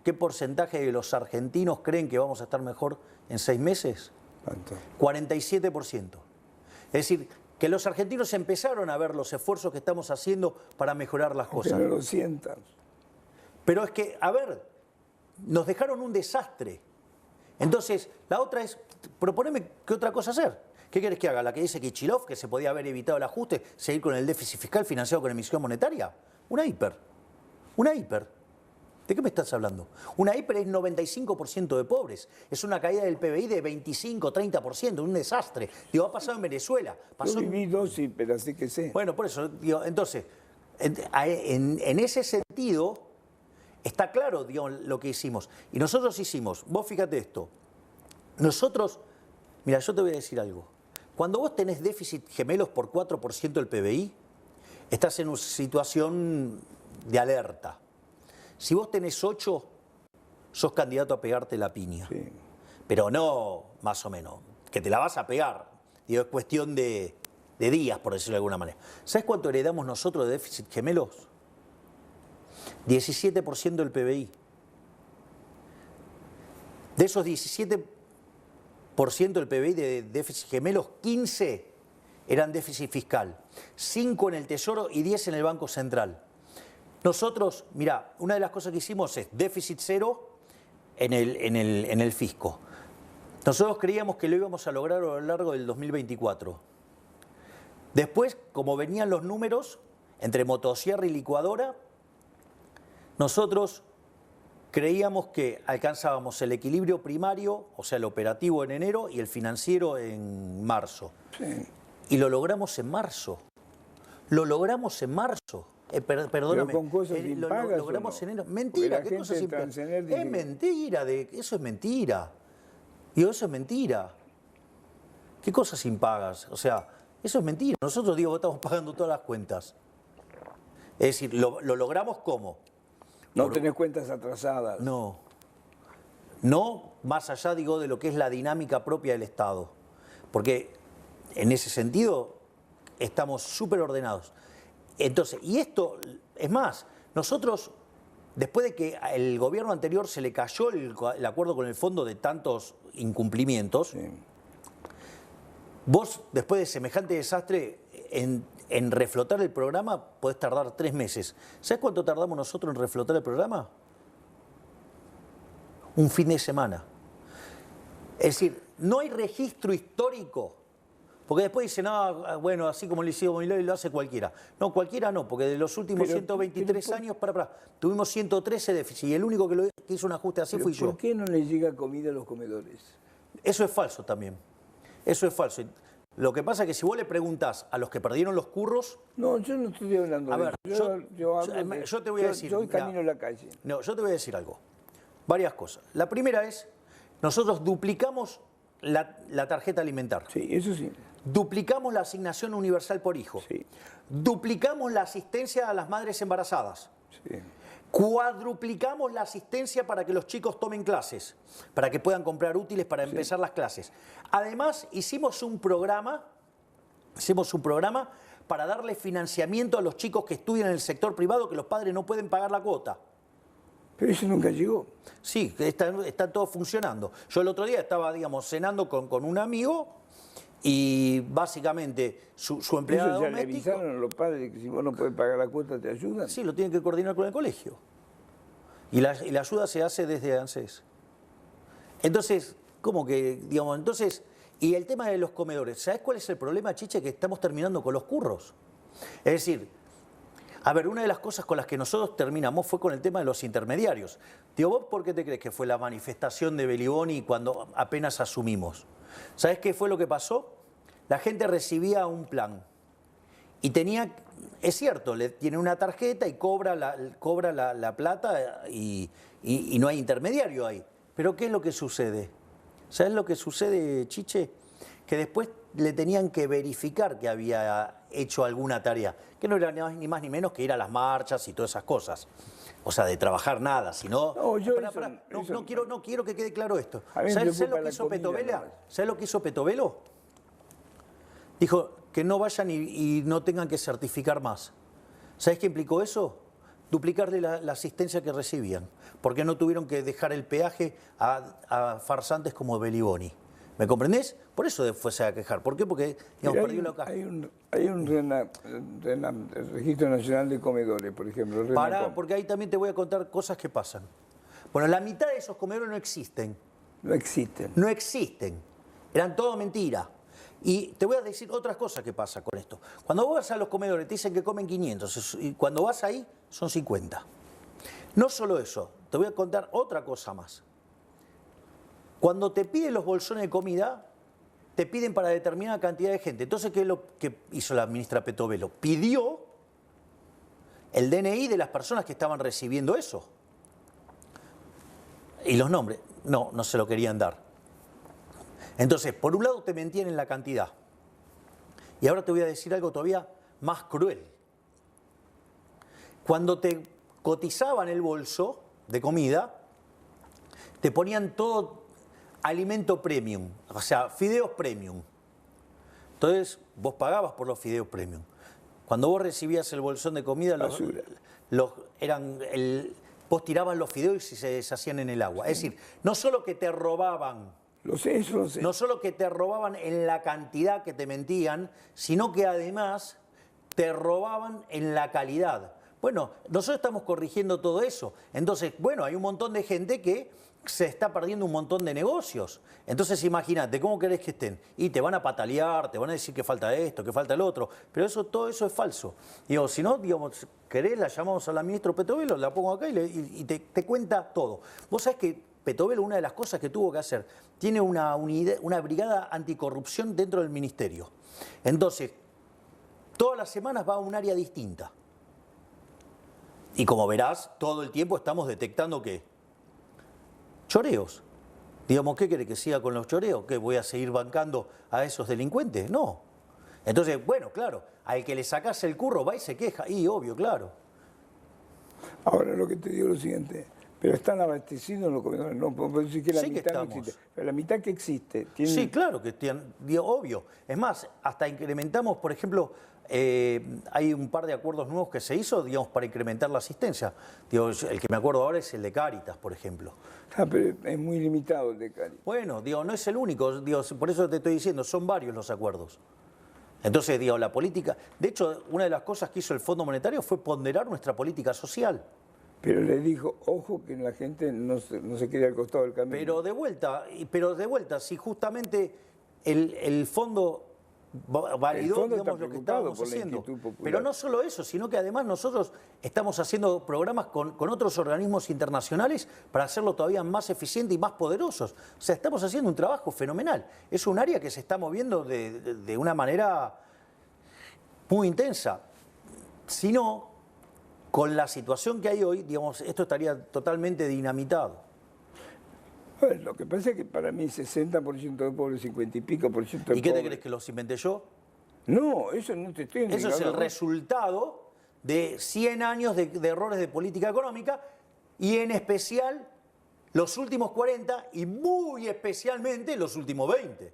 qué porcentaje de los argentinos creen que vamos a estar mejor en 6 meses? ¿Cuánto? 47%. Es decir, que los argentinos empezaron a ver los esfuerzos que estamos haciendo para mejorar las cosas. Que no lo sientan. Pero es que, a ver, nos dejaron un desastre. Entonces, la otra es, proponeme qué otra cosa hacer. ¿Qué querés que haga? ¿La que dice Kichilov, que se podía haber evitado el ajuste, seguir con el déficit fiscal financiado con emisión monetaria? Una hiper. Una hiper. ¿De qué me estás hablando? Una hiper es 95% de pobres. Es una caída del PBI de 25-30%, un desastre. Digo, ha pasado en Venezuela. Yo viví 2 hiper, así que sé. Bueno, por eso, digo, entonces, en ese sentido, está claro, digamos, lo que hicimos. Y nosotros hicimos, vos fíjate esto, nosotros, mira, yo te voy a decir algo. Cuando vos tenés déficit gemelos por 4% del PBI, estás en una situación de alerta. Si vos tenés 8, sos candidato a pegarte la piña. Sí. Pero no más o menos, que te la vas a pegar. Digo, es cuestión de días, por decirlo de alguna manera. ¿Sabes cuánto heredamos nosotros de déficit gemelos? 17% del PBI. De esos 17% del PBI de déficit gemelos, 15 eran déficit fiscal, 5 en el Tesoro y 10 en el Banco Central. Nosotros, mira, una de las cosas que hicimos es déficit cero en el fisco. Nosotros creíamos que lo íbamos a lograr a lo largo del 2024. Después, como venían los números, entre motosierra y licuadora, nosotros creíamos que alcanzábamos el equilibrio primario, o sea, el operativo en enero y el financiero en marzo. Sí. Y lo logramos en marzo. Lo logramos en marzo. Perdóname. Pero con cosas impagas, lo logramos en enero. Mentira, ¿qué cosas impagas? Es mentira, eso es mentira. Digo, eso es mentira. ¿Qué cosas impagas? O sea, Eso es mentira. Nosotros, digo, estamos pagando todas las cuentas. Es decir, ¿lo logramos cómo? No tenés cuentas atrasadas. No. No más allá, digo, de lo que es la dinámica propia del Estado. Porque en ese sentido estamos súper ordenados. Entonces, y esto, es más, nosotros, después de que el gobierno anterior se le cayó el acuerdo con el fondo de tantos incumplimientos, sí. Vos, después de semejante desastre, en reflotar el programa podés tardar 3 meses. ¿Sabés cuánto tardamos nosotros en reflotar el programa? Un fin de semana. Es decir, no hay registro histórico. Porque después dicen, no, bueno, así como lo hicimos Milei, lo hace cualquiera. No, cualquiera no, porque de los últimos 123 años, tuvimos 113 déficit y el único que hizo un ajuste así fui yo. ¿Por qué no le llega comida a los comedores? Eso es falso también. Eso es falso. Lo que pasa es que si vos le preguntás a los que perdieron los curros... No, yo no estoy hablando de eso. Yo te voy a decir... Yo camino en la calle. No, yo te voy a decir algo. Varias cosas. La primera es, nosotros duplicamos la tarjeta alimentar. Sí, eso sí. Duplicamos la asignación universal por hijo. Sí. Duplicamos la asistencia a las madres embarazadas. Sí. Cuadruplicamos la asistencia para que los chicos tomen clases, para que puedan comprar útiles para empezar las clases. Además, hicimos un programa para darle financiamiento a los chicos que estudian en el sector privado, que los padres no pueden pagar la cuota. Pero eso nunca llegó. Sí, está todo funcionando. Yo el otro día estaba, digamos, cenando con un amigo y básicamente su empleada ¿Eso ya doméstica... le avisaron a los padres que si vos no podés pagar la cuota te ayudan? Sí, lo tienen que coordinar con el colegio. Y la ayuda se hace desde ANSES. Entonces, ¿cómo que, digamos, entonces... Y el tema de los comedores, ¿sabés cuál es el problema, Chiche? Que estamos terminando con los curros. Es decir, a ver, una de las cosas con las que nosotros terminamos fue con el tema de los intermediarios. Digo, ¿vos por qué te crees que fue la manifestación de Beliboni cuando apenas asumimos? ¿Sabés qué fue lo que pasó? La gente recibía un plan y tenía, es cierto, tiene una tarjeta y cobra la plata y no hay intermediario ahí. Pero ¿qué es lo que sucede? ¿Sabés lo que sucede, Chiche? Que después le tenían que verificar que había hecho alguna tarea, que no era ni más ni menos que ir a las marchas y todas esas cosas. O sea, de trabajar nada, sino... No quiero que quede claro esto. ¿Sabes lo que hizo Petovela? ¿Sabes lo que hizo Petovelo? Dijo que no vayan y no tengan que certificar más. ¿Sabes qué implicó eso? Duplicarle la asistencia que recibían, porque no tuvieron que dejar el peaje a farsantes como Beliboni. ¿Me comprendés? Por eso fue a quejar. ¿Por qué? Porque digamos, perdió la caja. Hay un Registro Nacional de Comedores, por ejemplo. Porque ahí también te voy a contar cosas que pasan. Bueno, la mitad de esos comedores no existen. No existen. No existen. Eran todo mentira. Y te voy a decir otras cosas que pasa con esto. Cuando vos vas a los comedores te dicen que comen 500 y cuando vas ahí son 50. No solo eso, te voy a contar otra cosa más. Cuando te piden los bolsones de comida, te piden para determinada cantidad de gente. Entonces, ¿qué es lo que hizo la ministra Petovelo? Pidió el DNI de las personas que estaban recibiendo eso. Y los nombres. No se lo querían dar. Entonces, por un lado te mentían en la cantidad. Y ahora te voy a decir algo todavía más cruel. Cuando te cotizaban el bolso de comida, te ponían todo alimento premium, o sea, fideos premium. Entonces, vos pagabas por los fideos premium. Cuando vos recibías el bolsón de comida, vos tirabas los fideos y se deshacían en el agua. Es decir, no solo que te robaban... Lo sé. No solo que te robaban en la cantidad que te mentían, sino que además te robaban en la calidad. Bueno, nosotros estamos corrigiendo todo eso. Entonces, bueno, hay un montón de gente que se está perdiendo un montón de negocios. Entonces, imagínate, ¿cómo querés que estén? Y te van a patalear, te van a decir que falta esto, que falta el otro. Pero todo eso es falso. Digo, si no, digamos, querés, la llamamos a la ministra Petovelo, la pongo acá y te cuenta todo. Vos sabés que Petovelo, una de las cosas que tuvo que hacer, tiene una brigada anticorrupción dentro del ministerio. Entonces, todas las semanas va a un área distinta. Y como verás, todo el tiempo estamos detectando ¿qué? Choreos. Digamos, ¿qué quiere que siga con los choreos? ¿Que voy a seguir bancando a esos delincuentes? No. Es Entonces, bueno, claro, al que le sacás el curro va y se queja, y obvio, claro. Ahora lo que te digo es lo siguiente, pero están abastecidos los comedores, no puedo decir que la Sí que mitad no estamos. existe, pero la mitad que existe tiene... Sí, claro que tienen, obvio. Es más, hasta incrementamos, por ejemplo, hay un par de acuerdos nuevos que se hizo, digamos, para incrementar la asistencia. Digo, el que me acuerdo ahora es el de Cáritas, por ejemplo. Ah, pero es muy limitado el de Cari. Bueno, digo, no es el único, digo, por eso te estoy diciendo, son varios los acuerdos. Entonces, digo, la política... De hecho, una de las cosas que hizo el Fondo Monetario fue ponderar nuestra política social. Pero le dijo, ojo que la gente no se quede al costado del camino. Pero de vuelta, si justamente el fondo validó, fondo está digamos, lo que estábamos por la haciendo. inquietud popular. Pero no solo eso, sino que además nosotros estamos haciendo programas con otros organismos internacionales para hacerlo todavía más eficiente y más poderosos. O sea, estamos haciendo un trabajo fenomenal. Es un área que se está moviendo de una manera muy intensa. Si no, con la situación que hay hoy, digamos, esto estaría totalmente dinamitado. Bueno, lo que pasa es que para mí 60% de pobres, 50 y pico por ciento de ¿Y qué te pobres. crees que los inventé yo? No, eso no te estoy Eso es indicando, el ¿no? resultado de 100 años de errores de política económica y en especial los últimos 40 y muy especialmente los últimos 20.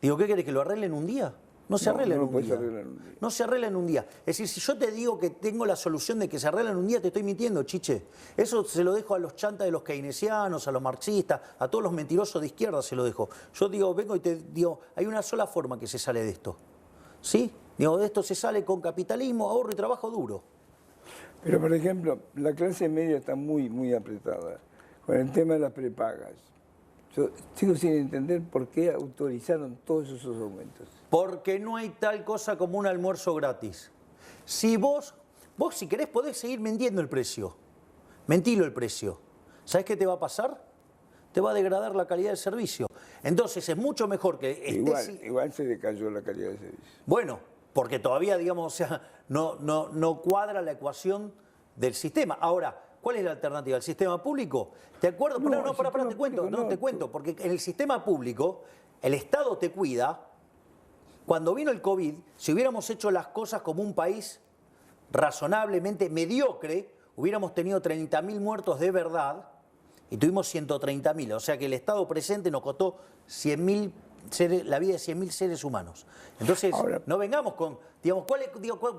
Digo, ¿qué querés? ¿Que lo arreglen un día? No se arregla en lo un puedes día. arreglar en un día. No se arregla en un día. Es decir, si yo te digo que tengo la solución de que se arregla en un día, te estoy mintiendo, chiche. Eso se lo dejo a los chantas de los keynesianos, a los marxistas, a todos los mentirosos de izquierda se lo dejo. Yo digo, vengo y te digo, hay una sola forma que se sale de esto. ¿Sí? Digo, de esto se sale con capitalismo, ahorro y trabajo duro. Pero, por ejemplo, la clase media está muy, muy apretada con el tema de las prepagas. Yo sigo sin entender por qué autorizaron todos esos aumentos. Porque no hay tal cosa como un almuerzo gratis. Si vos si querés podés seguir vendiendo el precio. Mentilo el precio. ¿Sabés qué te va a pasar? Te va a degradar la calidad del servicio. Entonces es mucho mejor que estés... Igual se decayó la calidad de servicio. Bueno, porque todavía, digamos, o sea, no cuadra la ecuación del sistema. Ahora, ¿cuál es la alternativa? ¿El sistema público? ¿Te acuerdas? No, para, te cuento. No, te cuento, porque en el sistema público el Estado te cuida. Cuando vino el COVID, si hubiéramos hecho las cosas como un país razonablemente mediocre, hubiéramos tenido 30.000 muertos de verdad y tuvimos 130.000. O sea que el Estado presente nos costó 100.000 la vida de 100.000 seres humanos. Entonces, ahora, no vengamos con, digamos,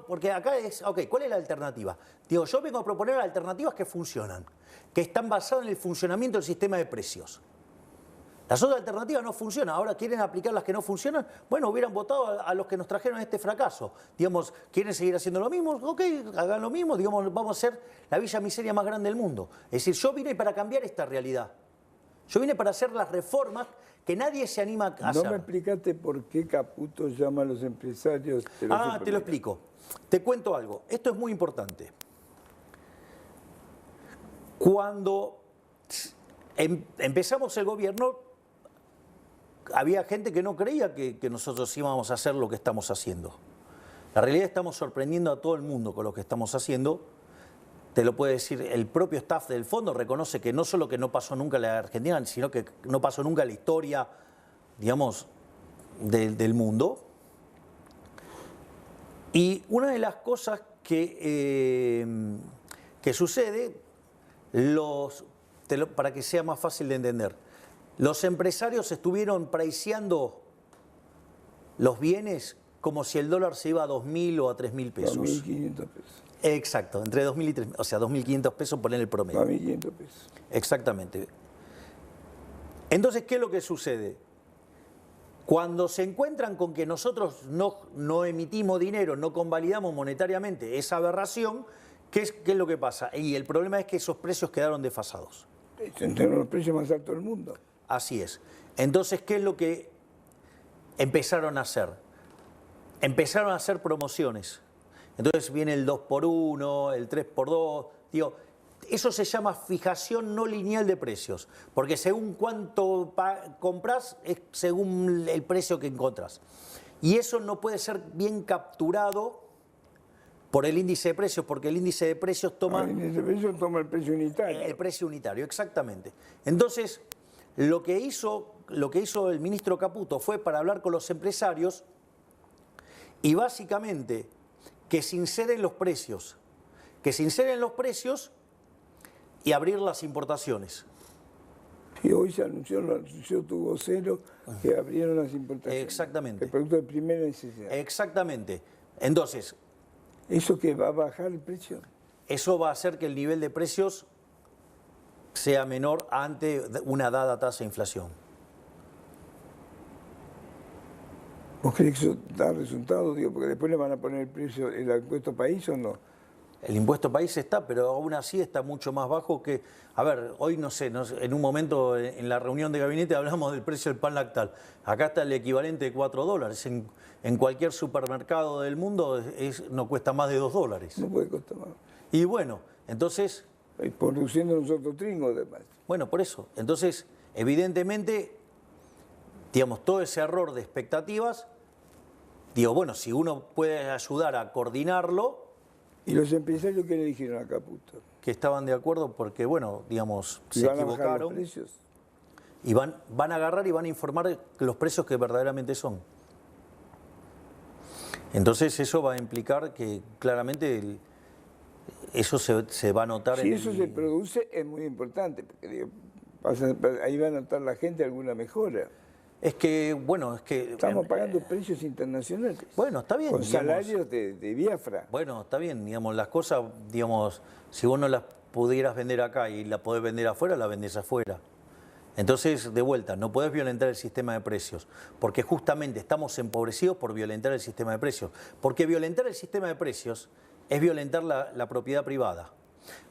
porque acá es, ok, ¿cuál es la alternativa? Digo, yo vengo a proponer alternativas que funcionan, que están basadas en el funcionamiento del sistema de precios. Las otras alternativas no funcionan. Ahora quieren aplicar las que no funcionan. Bueno, hubieran votado a los que nos trajeron este fracaso. Digamos, ¿quieren seguir haciendo lo mismo? Ok, hagan lo mismo. Digamos, vamos a ser la villa miseria más grande del mundo. Es decir, yo vine para cambiar esta realidad. Yo vine para hacer las reformas que nadie se anima a hacer. No me explicaste por qué Caputo llama a los empresarios. Te lo explico. Te cuento algo. Esto es muy importante. Cuando empezamos el gobierno, había gente que no creía que nosotros íbamos a hacer lo que estamos haciendo. La realidad estamos sorprendiendo a todo el mundo con lo que estamos haciendo. Te lo puede decir el propio staff del fondo, reconoce que no solo que no pasó nunca en la Argentina, sino que no pasó nunca en la historia, digamos, del mundo. Y una de las cosas que sucede, para que sea más fácil de entender, los empresarios estuvieron priceando los bienes como si el dólar se iba a 2.000 o a 3.000 pesos. 2.500 pesos. Exacto, entre 2.000 y 3.000, o sea, 2.500 pesos poner el promedio. 2.500 pesos. Exactamente. Entonces, ¿qué es lo que sucede? Cuando se encuentran con que nosotros no emitimos dinero, no convalidamos monetariamente esa aberración, ¿qué es lo que pasa? Y el problema es que esos precios quedaron desfasados. Entre los precios más altos del mundo. Así es. Entonces, ¿qué es lo que empezaron a hacer? Empezaron a hacer promociones. Entonces viene el 2x1, el 3x2. Digo, eso se llama fijación no lineal de precios, porque según cuánto compras es según el precio que encontrás. Y eso no puede ser bien capturado por el índice de precios, porque el índice de precios toma... El índice de precios toma el precio unitario. El precio unitario, exactamente. Entonces, lo que hizo el ministro Caputo fue para hablar con los empresarios, Y básicamente que se inseren los precios, y abrir las importaciones. Y hoy se anunció, lo anunció tu vocero, que abrieron las importaciones. Exactamente. El producto de primera necesidad. Exactamente. Entonces, ¿eso que va a bajar el precio? eso va a hacer que el nivel de precios sea menor ante una dada tasa de inflación. ¿Vos crees que eso da resultados? Digo, porque después le van a poner el precio, el impuesto país o no. El impuesto país está, pero aún así está mucho más bajo que... A ver, hoy no sé, en un momento en la reunión de gabinete hablamos del precio del pan lactal. Acá está el equivalente de $4. En cualquier supermercado del mundo no cuesta más de $2. No puede costar más. Y bueno, entonces... Y produciendo nosotros tringos, además. Bueno, por eso. Entonces, evidentemente, digamos, todo ese error de expectativas, digo, bueno, si uno puede ayudar a coordinarlo... ¿Y los empresarios qué le dijeron a Caputo? Que estaban de acuerdo porque, bueno, digamos, se ¿Van a bajar equivocaron. los precios? Y van a agarrar y van a informar los precios que verdaderamente son. Entonces eso va a implicar que claramente eso se va a notar Si eso se produce es muy importante, porque digo, ahí va a notar la gente alguna mejora. Es que, bueno, es que... Estamos pagando precios internacionales. Bueno, está bien. Con digamos, salarios de Biafra. Bueno, está bien, digamos, las cosas, digamos, si vos no las pudieras vender acá y la podés vender afuera, la vendés afuera. Entonces, de vuelta, no podés violentar el sistema de precios, porque justamente estamos empobrecidos por violentar el sistema de precios. Porque violentar el sistema de precios es violentar la propiedad privada.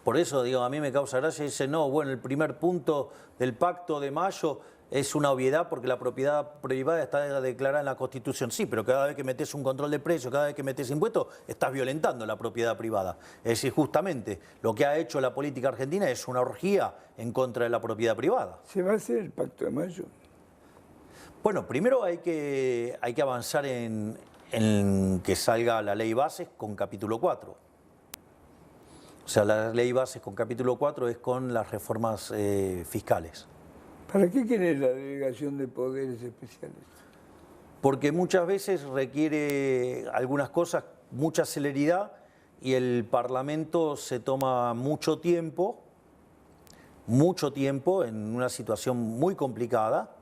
Por eso, digo, a mí me causa gracia y dice, no, bueno, el primer punto del Pacto de Mayo es una obviedad porque la propiedad privada está declarada en la Constitución. Sí, pero cada vez que metes un control de precios, cada vez que metes impuestos, estás violentando la propiedad privada. Es decir, justamente lo que ha hecho la política argentina es una orgía en contra de la propiedad privada. ¿Se va a hacer el Pacto de Mayo? Bueno, primero hay que avanzar en que salga la ley bases con capítulo 4. O sea, la ley bases con capítulo 4 es con las reformas fiscales. ¿Para qué quiere la delegación de poderes especiales? Porque muchas veces requiere algunas cosas, mucha celeridad, y el Parlamento se toma mucho tiempo en una situación muy complicada,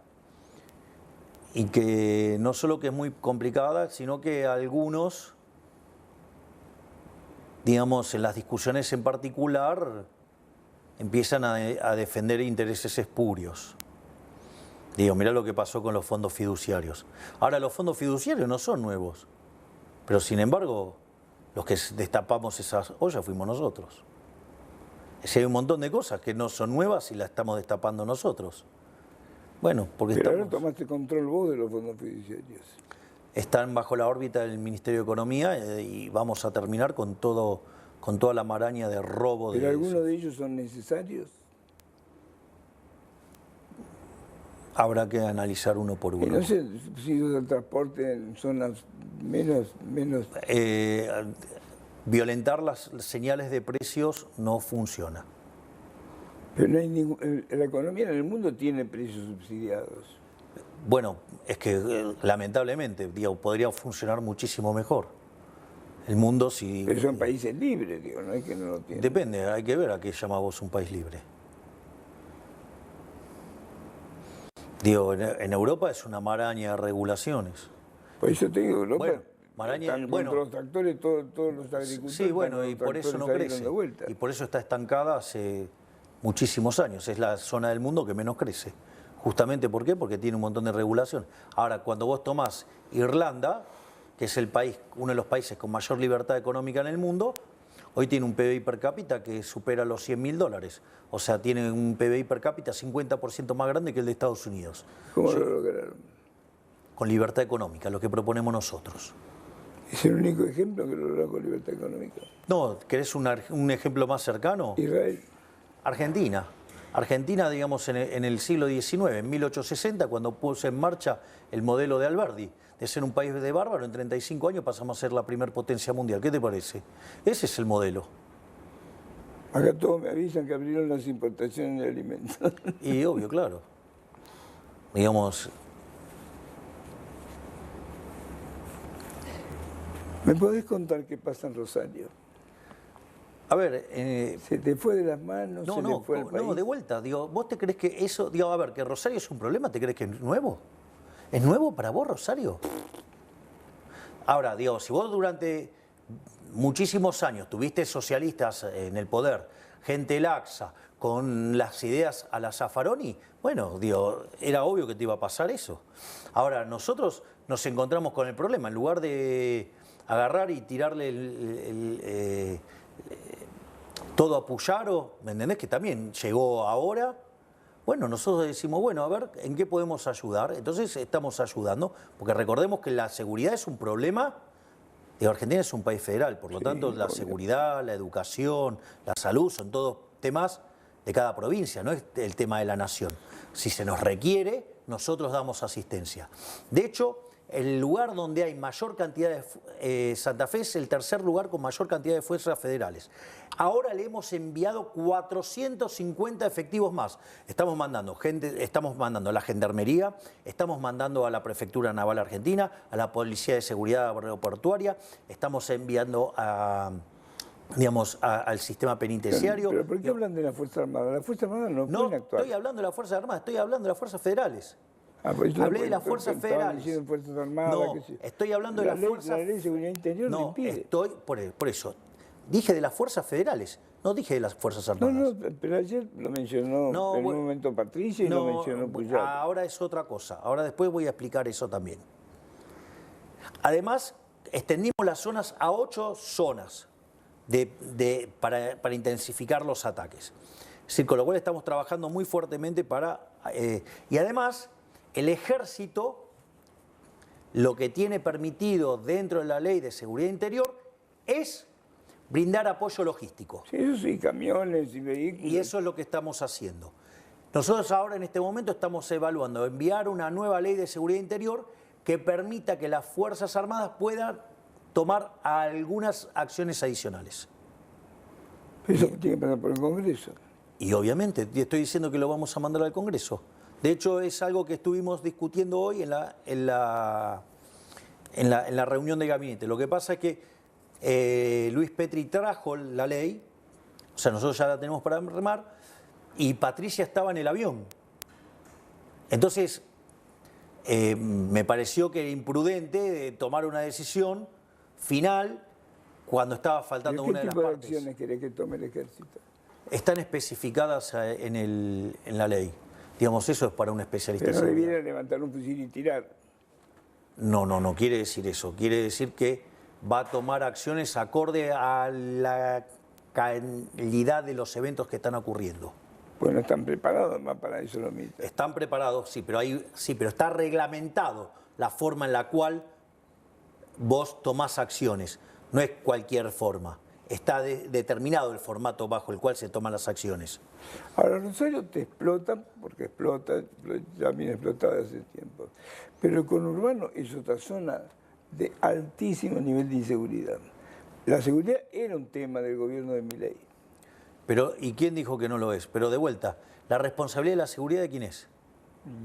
y que no solo que es muy complicada, sino que algunos, digamos, en las discusiones en particular, empiezan a defender intereses espurios. Digo, mirá lo que pasó con los fondos fiduciarios. Ahora, los fondos fiduciarios no son nuevos, pero sin embargo, los que destapamos esas ollas fuimos nosotros. Si hay un montón de cosas que no son nuevas y las estamos destapando nosotros. Bueno, porque pero ahora tomaste control vos de los fondos fiduciarios. Están bajo la órbita del Ministerio de Economía y vamos a terminar con toda la maraña de robo. ¿Pero algunos de ellos son necesarios? Habrá que analizar uno por uno. Y no sé si el transporte en zonas menos... Violentar las señales de precios no funciona. Pero no hay la economía en el mundo tiene precios subsidiados. Bueno, es que lamentablemente, digo, podría funcionar muchísimo mejor. El mundo si... Pero son países libres, digo, no es que no lo tienen. Depende, hay que ver a qué llama vos un país libre. Digo, en Europa es una maraña de regulaciones. Por eso te digo, Europa, bueno, maraña, están contra los tractores, todos los agricultores. Sí, bueno, y por eso no crece. Y por eso está estancada hace muchísimos años. Es la zona del mundo que menos crece. Justamente, ¿por qué? Porque tiene un montón de regulación. Ahora, cuando vos tomás Irlanda, que es uno de los países con mayor libertad económica en el mundo, hoy tiene un PBI per cápita que supera los $100.000. O sea, tiene un PBI per cápita 50% más grande que el de Estados Unidos. ¿Cómo lo lograron? Con libertad económica, lo que proponemos nosotros. ¿Es el único ejemplo que lo lograron con libertad económica? No, ¿querés un ejemplo más cercano? Israel. Argentina. Argentina, digamos, en el siglo XIX, en 1860, cuando puso en marcha el modelo de Alberdi, de ser un país de bárbaro, en 35 años pasamos a ser la primer potencia mundial. ¿Qué te parece? Ese es el modelo. Acá todos me avisan que abrieron las importaciones de alimentos. Y obvio, claro. Digamos, ¿Me podés contar qué pasa en Rosario? A ver... ¿Se te fue de las manos? No, ¿Se no, le fue al país? no, de vuelta. Digo, ¿vos te crees que eso, digo, a ver, que Rosario es un problema? ¿Te crees que es nuevo? ¿Es nuevo para vos, Rosario? Ahora, digo, si vos durante muchísimos años tuviste socialistas en el poder, gente laxa, con las ideas a la Zaffaroni, bueno, digo, era obvio que te iba a pasar eso. Ahora, nosotros nos encontramos con el problema, en lugar de agarrar y tirarle todo a Puyaro, ¿me entendés? Que también llegó ahora. Bueno, nosotros decimos, bueno, a ver, ¿en qué podemos ayudar? Entonces estamos ayudando, porque recordemos que la seguridad es un problema. Digo, Argentina es un país federal, por lo tanto la seguridad, la educación, la salud son todos temas de cada provincia, no es el tema de la nación. Si se nos requiere, nosotros damos asistencia. De hecho, el lugar donde hay mayor cantidad de... Santa Fe es el tercer lugar con mayor cantidad de fuerzas federales. Ahora le hemos enviado 450 efectivos más. Estamos mandando gente, estamos mandando a la Gendarmería, estamos mandando a la Prefectura Naval Argentina, a la Policía de Seguridad Aeroportuaria, estamos enviando a... digamos, al sistema penitenciario. ¿Pero por qué hablan de la Fuerza Armada? La Fuerza Armada no pueden actuar. No estoy hablando de la Fuerza Armada, estoy hablando de las Fuerzas Federales. Pues hablé de las Fuerzas Federales. Fuerzas Armadas, no, estoy hablando de las Fuerzas... La ley de seguridad interior no, lo impide. Estoy, por eso, dije de las Fuerzas Federales, no dije de las Fuerzas Armadas. No, pero ayer lo mencionó en un momento Patricia y lo mencionó Puyaro. Ahora es otra cosa, ahora después voy a explicar eso también. Además, extendimos las zonas a 8 zonas para intensificar los ataques. Es decir, con lo cual estamos trabajando muy fuertemente para... y además, el Ejército, lo que tiene permitido dentro de la Ley de Seguridad Interior es brindar apoyo logístico. Sí, eso sí, camiones y vehículos. Y eso es lo que estamos haciendo. Nosotros ahora en este momento estamos evaluando enviar una nueva Ley de Seguridad Interior que permita que las Fuerzas Armadas puedan tomar algunas acciones adicionales. Eso tiene que pasar por el Congreso. Y obviamente, estoy diciendo que lo vamos a mandar al Congreso. De hecho, es algo que estuvimos discutiendo hoy en la reunión de gabinete. Lo que pasa es que Luis Petri trajo la ley, o sea, nosotros ya la tenemos para remar, y Patricia estaba en el avión. Entonces, me pareció que era imprudente tomar una decisión final cuando estaba faltando una de las partes. ¿Qué tipo de acciones querés que tome el Ejército? Están especificadas en la ley. Digamos, eso es para un especialista. Pero no debiera levantar un fusil y tirar. No quiere decir eso. Quiere decir que va a tomar acciones acorde a la calidad de los eventos que están ocurriendo. Bueno, están preparados más para eso lo mismo. Están preparados, sí, pero está reglamentado la forma en la cual vos tomás acciones. No es cualquier forma. Está determinado el formato bajo el cual se toman las acciones. Ahora, Rosario te explota, porque explota, ya viene explotado hace tiempo. Pero el conurbano es otra zona de altísimo nivel de inseguridad. La seguridad era un tema del gobierno de Milei. Pero, ¿y quién dijo que no lo es? Pero de vuelta, ¿la responsabilidad de la seguridad de quién es?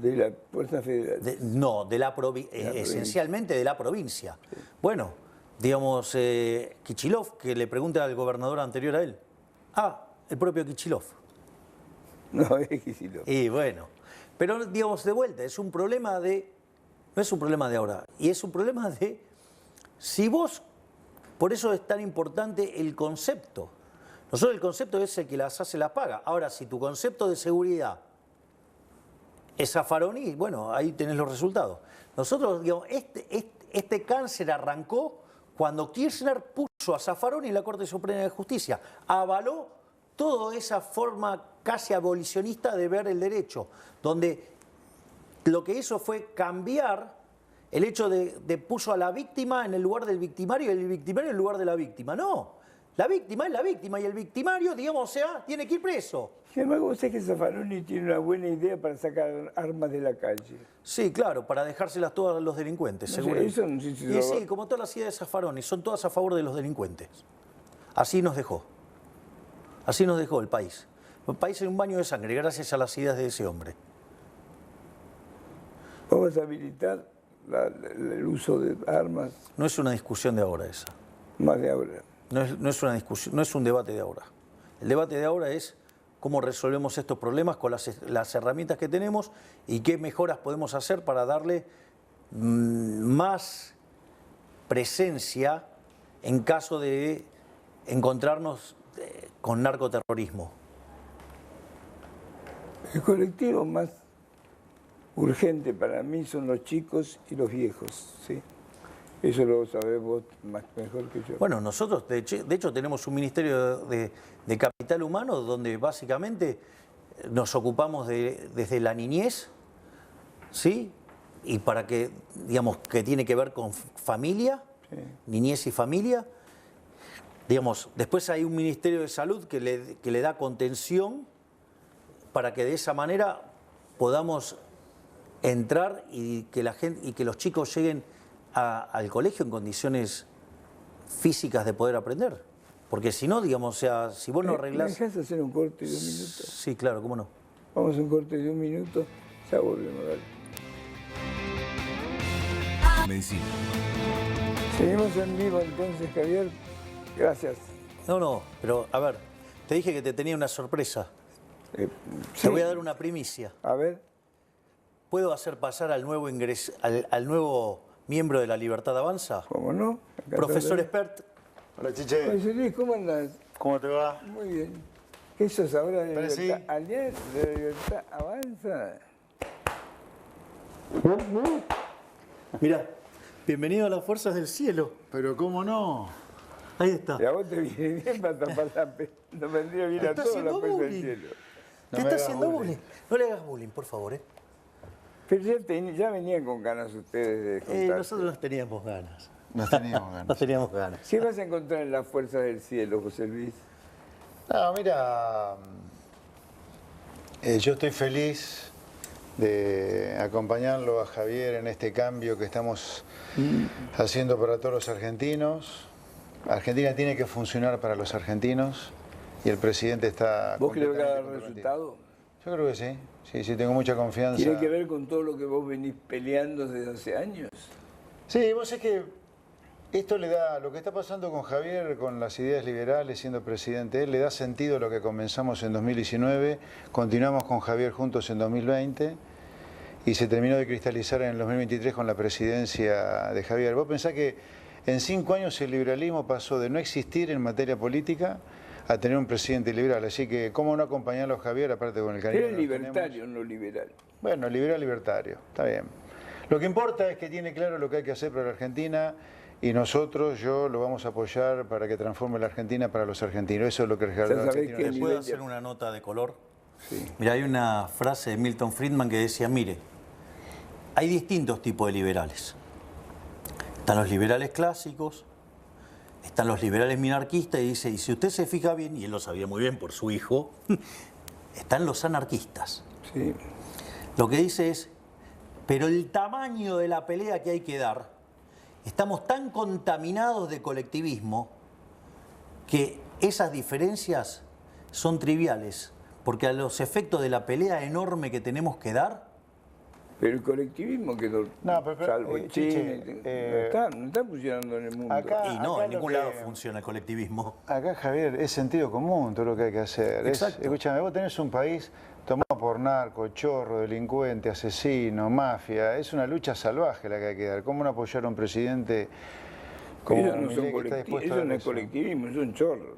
De la Fuerza Federal. Esencialmente de la provincia. Sí. Bueno, digamos, Kicillof, que le pregunta al gobernador anterior a él. El propio Kicillof. No, es Kicillof. Y bueno, pero digamos, de vuelta, es un problema no es un problema de ahora, y es un problema de, si vos, por eso es tan importante el concepto. Nosotros el concepto es el que las hace, las paga. Ahora, si tu concepto de seguridad es Zaffaroni, bueno, ahí tenés los resultados. Nosotros, digamos, este cáncer arrancó cuando Kirchner puso a Zaffaroni en la Corte Suprema de Justicia. Avaló toda esa forma casi abolicionista de ver el derecho, donde lo que hizo fue cambiar el hecho de puso a la víctima en el lugar del victimario y el victimario en el lugar de la víctima. No. La víctima es la víctima y el victimario, digamos, o sea, tiene que ir preso. Sin embargo, vos sabés que Zaffaroni tiene una buena idea para sacar armas de la calle. Sí, claro, para dejárselas todas a los delincuentes, no seguro. Sé, eso no sé si y sí, como todas las ideas de Zaffaroni, son todas a favor de los delincuentes. Así nos dejó. Así nos dejó el país. El país en un baño de sangre, gracias a las ideas de ese hombre. Vamos a habilitar el uso de armas, No es una discusión de ahora esa. más de ahora. No es una discusión, no es un debate de ahora. El debate de ahora es cómo resolvemos estos problemas con las herramientas que tenemos y qué mejoras podemos hacer para darle más presencia en caso de encontrarnos con narcoterrorismo. El colectivo más urgente para mí son los chicos y los viejos, ¿sí? Eso lo sabés vos mejor que yo. Bueno, nosotros de hecho tenemos un ministerio de capital humano donde básicamente nos ocupamos desde la niñez, ¿sí? Y para que, digamos, que tiene que ver con familia, sí, niñez y familia. Digamos, después hay un ministerio de salud que le da contención para que de esa manera podamos entrar y que la gente y que los chicos lleguen al colegio en condiciones físicas de poder aprender. Porque si no, digamos, o sea, si vos no arreglás... ¿Me dejás hacer un corte de 1 minuto? Sí, claro, cómo no. Vamos a un corte de 1 minuto, ya volvemos, dale. Medicina. Seguimos en vivo entonces, Javier. Gracias. No, pero a ver, te dije que te tenía una sorpresa. Sí. Te voy a dar una primicia. A ver. ¿Puedo hacer pasar al nuevo al nuevo miembro de la Libertad Avanza? ¿Cómo no? Acá Profesor Expert. Hola, Chiche. Oye, Luis, ¿cómo andás? ¿Cómo te va? Muy bien. ¿Qué sos ahora de Pero Libertad? sí. ¿Ayer de la Libertad Avanza? Mira, bienvenido a las fuerzas del cielo. Pero ¿cómo no? Ahí está. Y a vos te viene bien para tapar nos vendría bien a Está todos la haciendo fuerza del bullying. cielo. No Te me está hagas haciendo bullying. bullying. No le hagas bullying, por favor, ¿eh? Pero ya venían con ganas ustedes de juntarse. Nosotros nos teníamos ganas. Nos teníamos ganas. Nos teníamos ganas. ¿Qué vas a encontrar en las fuerzas del cielo, José Luis? No, mira, yo estoy feliz de acompañarlo a Javier en este cambio que estamos haciendo para todos los argentinos. Argentina tiene que funcionar para los argentinos y el presidente está... ¿Vos crees que va a dar completamente comprometido. resultado? Yo creo que sí. Sí, tengo mucha confianza. ¿Tiene que ver con todo lo que vos venís peleando desde hace años? Sí, vos es que esto le da, lo que está pasando con Javier, con las ideas liberales, siendo presidente él, le da sentido a lo que comenzamos en 2019, continuamos con Javier juntos en 2020 y se terminó de cristalizar en el 2023 con la presidencia de Javier. Vos pensás que en 5 años el liberalismo pasó de no existir en materia política a tener un presidente liberal, así que cómo no acompañarlo a Javier, aparte con el cariño Eres que nos libertario, tenemos. no liberal. Bueno, libertario, está bien. Lo que importa es que tiene claro lo que hay que hacer para la Argentina y nosotros, yo, lo vamos a apoyar para que transforme la Argentina para los argentinos. Eso es lo que el sabés argentino que ¿Te necesita. puedo hacer una nota de color? Sí. Mira, hay una frase de Milton Friedman que decía, mire, hay distintos tipos de liberales. Están los liberales clásicos, están los liberales minarquistas y dice, y si usted se fija bien, y él lo sabía muy bien por su hijo, están los anarquistas. Sí. Lo que dice es, pero el tamaño de la pelea que hay que dar, estamos tan contaminados de colectivismo que esas diferencias son triviales, porque a los efectos de la pelea enorme que tenemos que dar, Pero el colectivismo quedó No, pero, salvo en Chiche, Chile. No está funcionando en el mundo. acá- y no, en lo ningún que- lado funciona el colectivismo. Acá, Javier, es sentido común todo lo que hay que hacer. Exacto. Escúchame, vos tenés un país tomado por narco, chorro, delincuente, asesino, mafia. Es una lucha salvaje la que hay que dar. ¿Cómo no apoyar a un presidente como Ellos no Milei son que está colectivos, dispuesto a eso dar no es eso? colectivismo, son chorros.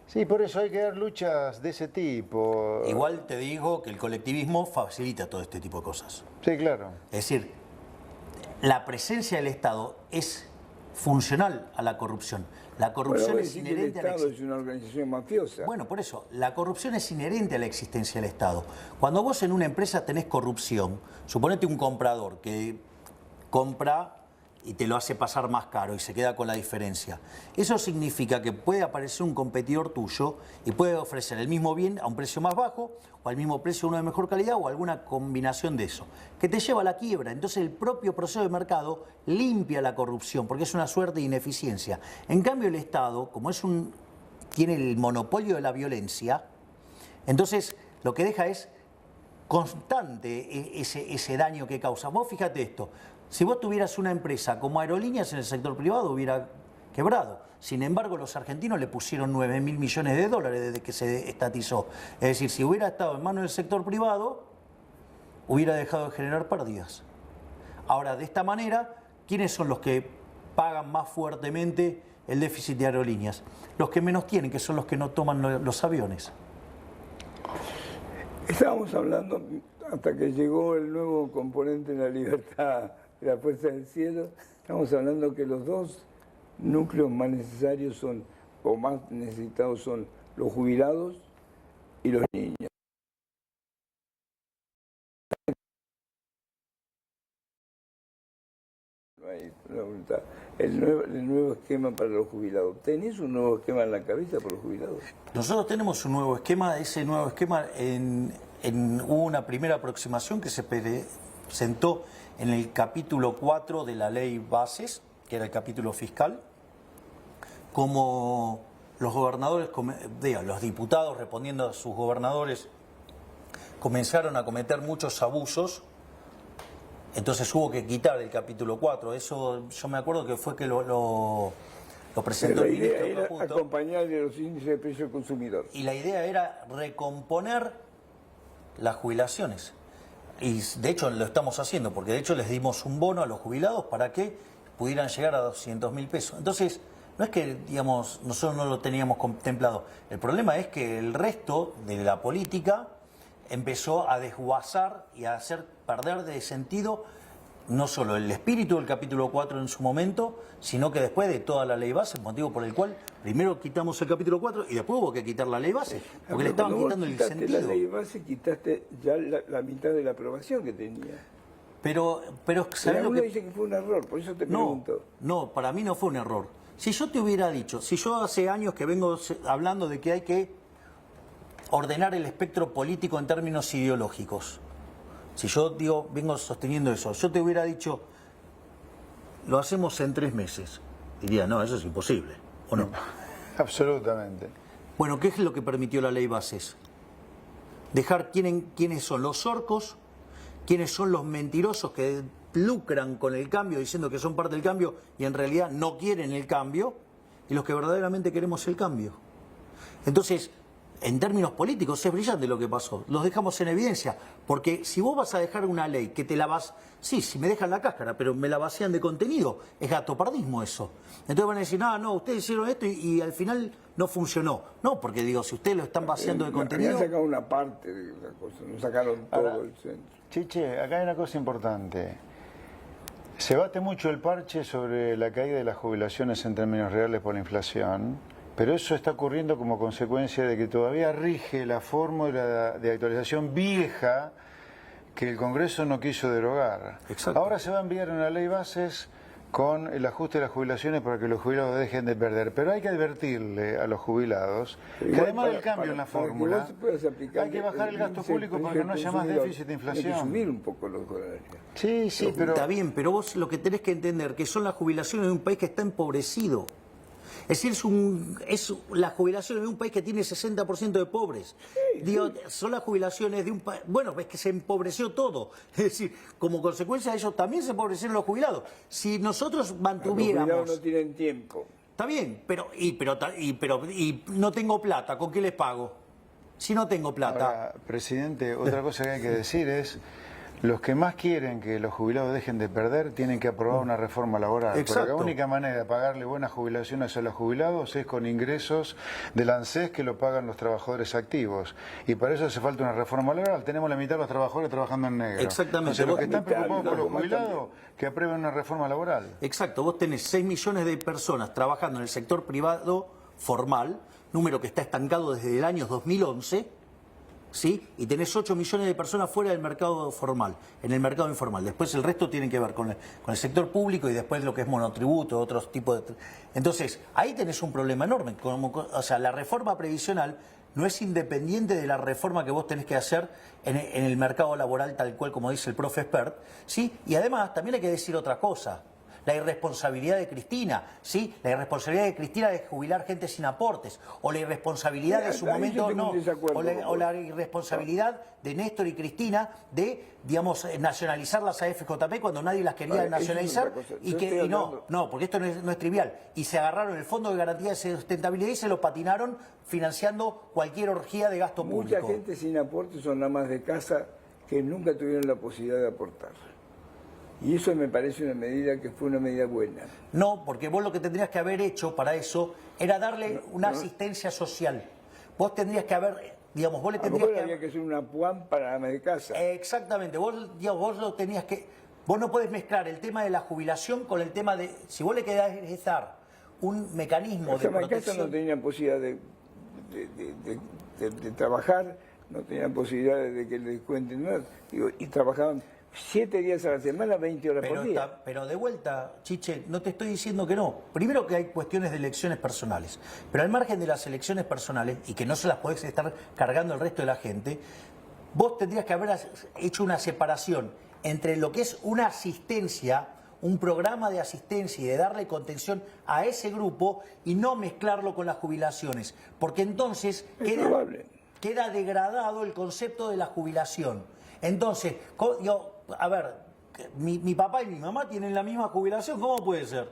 Sí, por eso hay que dar luchas de ese tipo. Igual te digo que el colectivismo facilita todo este tipo de cosas. Sí, claro. Es decir, la presencia del Estado es funcional a la corrupción. La corrupción Bueno, vos es decís que el inherente a la Estado existencia. es una organización mafiosa. Bueno, por eso, la corrupción es inherente a la existencia del Estado. Cuando vos en una empresa tenés corrupción, suponete un comprador que compra y te lo hace pasar más caro y se queda con la diferencia. Eso significa que puede aparecer un competidor tuyo y puede ofrecer el mismo bien a un precio más bajo o al mismo precio uno de mejor calidad o alguna combinación de eso, que te lleva a la quiebra. Entonces el propio proceso de mercado limpia la corrupción porque es una suerte de ineficiencia. En cambio el Estado, como tiene el monopolio de la violencia, entonces lo que deja es constante ese daño que causa. Vos fíjate esto, Si vos tuvieras una empresa como Aerolíneas en el sector privado, hubiera quebrado. Sin embargo, los argentinos le pusieron 9.000 millones de dólares desde que se estatizó. Es decir, si hubiera estado en manos del sector privado, hubiera dejado de generar pérdidas. Ahora, de esta manera, ¿quiénes son los que pagan más fuertemente el déficit de Aerolíneas? Los que menos tienen, que son los que no toman los aviones. Estábamos hablando, hasta que llegó el nuevo componente en la libertad de la Fuerza del Cielo, estamos hablando que los dos núcleos más necesarios son, o más necesitados son, los jubilados y los niños. No hay una voluntad. El nuevo esquema para los jubilados. ¿Tenés un nuevo esquema en la cabeza para los jubilados? Nosotros tenemos un nuevo esquema. Ese nuevo esquema, hubo una primera aproximación que se presentó en el capítulo 4 de la ley Bases, que era el capítulo fiscal, como los gobernadores, los diputados respondiendo a sus gobernadores, comenzaron a cometer muchos abusos. Entonces hubo que quitar el capítulo 4. Eso yo me acuerdo que fue que lo presentó el ministro. La idea era acompañar los índices de precio del consumidor. Y la idea era recomponer las jubilaciones. Y de hecho lo estamos haciendo, porque de hecho les dimos un bono a los jubilados para que pudieran llegar a 200.000 pesos. Entonces, no es que, digamos, nosotros no lo teníamos contemplado. El problema es que el resto de la política empezó a desguazar y a hacer perder de sentido no solo el espíritu del capítulo 4 en su momento, sino que después de toda la ley base, motivo por el cual primero quitamos el capítulo 4 y después hubo que quitar la ley base, porque le estaban quitando el sentido. La ley base, quitaste ya la mitad de la aprobación que tenía. Pero ¿sabes lo que dice que fue un error, por eso te pregunto. No, para mí no fue un error. Si yo te hubiera dicho, si yo hace años que vengo hablando de que hay que ordenar el espectro político en términos ideológicos, si yo vengo sosteniendo eso, yo te hubiera dicho, lo hacemos en 3 meses. Diría, no, eso es imposible, ¿o no? Absolutamente. Bueno, ¿qué es lo que permitió la ley Bases? Dejar quiénes son los orcos, quiénes son los mentirosos que lucran con el cambio diciendo que son parte del cambio y en realidad no quieren el cambio, y los que verdaderamente queremos el cambio. Entonces, en términos políticos es brillante lo que pasó, los dejamos en evidencia, porque si vos vas a dejar una ley que te la vas, sí, si me dejan la cáscara, pero me la vacían de contenido, es gatopardismo eso. Entonces van a decir, no, ustedes hicieron esto y al final no funcionó. No, porque digo, si ustedes lo están vaciando de contenido... Habían sacado una parte de la cosa, no sacaron todo el centro. Chiche, acá hay una cosa importante. Se bate mucho el parche sobre la caída de las jubilaciones en términos reales por la inflación, pero eso está ocurriendo como consecuencia de que todavía rige la fórmula de actualización vieja que el Congreso no quiso derogar. Exacto. Ahora se va a enviar una ley bases con el ajuste de las jubilaciones para que los jubilados dejen de perder. Pero hay que advertirle a los jubilados que además del cambio en la fórmula, hay que bajar el gasto público para que no haya más déficit de inflación. Hay que subir un poco los dólares. Sí, pero... Está bien, pero vos lo que tenés que entender que son las jubilaciones de un país que está empobrecido. Es decir, es la jubilación de un país que tiene 60% de pobres. Digo, son las jubilaciones de un país... Bueno, es que se empobreció todo. Es decir, como consecuencia de ello también se empobrecieron los jubilados. Si nosotros mantuviéramos... Los jubilados no tienen tiempo. Está bien, pero no tengo plata, ¿con qué les pago? Si no tengo plata... Ahora, presidente, otra cosa que hay que decir es... Los que más quieren que los jubilados dejen de perder tienen que aprobar una reforma laboral. Exacto. Porque la única manera de pagarle buenas jubilaciones a los jubilados es con ingresos del ANSES que lo pagan los trabajadores activos. Y para eso hace falta una reforma laboral. Tenemos la mitad de los trabajadores trabajando en negro. Exactamente. Entonces, los que están preocupados por los jubilados, que aprueben una reforma laboral. Exacto. Vos tenés 6 millones de personas trabajando en el sector privado formal, número que está estancado desde el año 2011... ¿sí? Y tenés 8 millones de personas fuera del mercado formal, en el mercado informal. Después el resto tiene que ver con el sector público y después lo que es monotributo, otros tipos de... Entonces, ahí tenés un problema enorme. O sea, la reforma previsional no es independiente de la reforma que vos tenés que hacer en el mercado laboral, tal cual como dice el profe expert, ¿sí? Y además, también hay que decir otra cosa. la irresponsabilidad de Cristina, ¿sí? La irresponsabilidad de Cristina de jubilar gente sin aportes, o la irresponsabilidad de su momento, no, o la irresponsabilidad de Néstor y Cristina de, digamos, nacionalizar las AFJP cuando nadie las quería nacionalizar, y no, porque esto no es trivial, y se agarraron el Fondo de Garantía de Sustentabilidad y se lo patinaron financiando cualquier orgía de gasto público. Mucha gente sin aportes son amas de casa que nunca tuvieron la posibilidad de aportar. Y eso me parece una medida que fue una medida buena. No, porque vos lo que tendrías que haber hecho para eso era darle una asistencia social. Vos tendrías que haber, digamos, vos le tendrías que... había que hacer una PUAM para amas de casa. Exactamente, vos lo tenías que... Vos no podés mezclar el tema de la jubilación con el tema de... Si vos le querés dar un mecanismo de protección... no tenían posibilidad de trabajar, no tenían posibilidad de que les cuenten nada, y trabajaban 7 días a la semana, 20 horas por día. Pero de vuelta, Chiche, no te estoy diciendo que no. Primero que hay cuestiones de elecciones personales, pero al margen de las elecciones personales, y que no se las podés estar cargando el resto de la gente, vos tendrías que haber hecho una separación entre lo que es una asistencia, un programa de asistencia y de darle contención a ese grupo y no mezclarlo con las jubilaciones, porque entonces queda degradado el concepto de la jubilación. Entonces, a ver, mi papá y mi mamá tienen la misma jubilación, ¿cómo puede ser?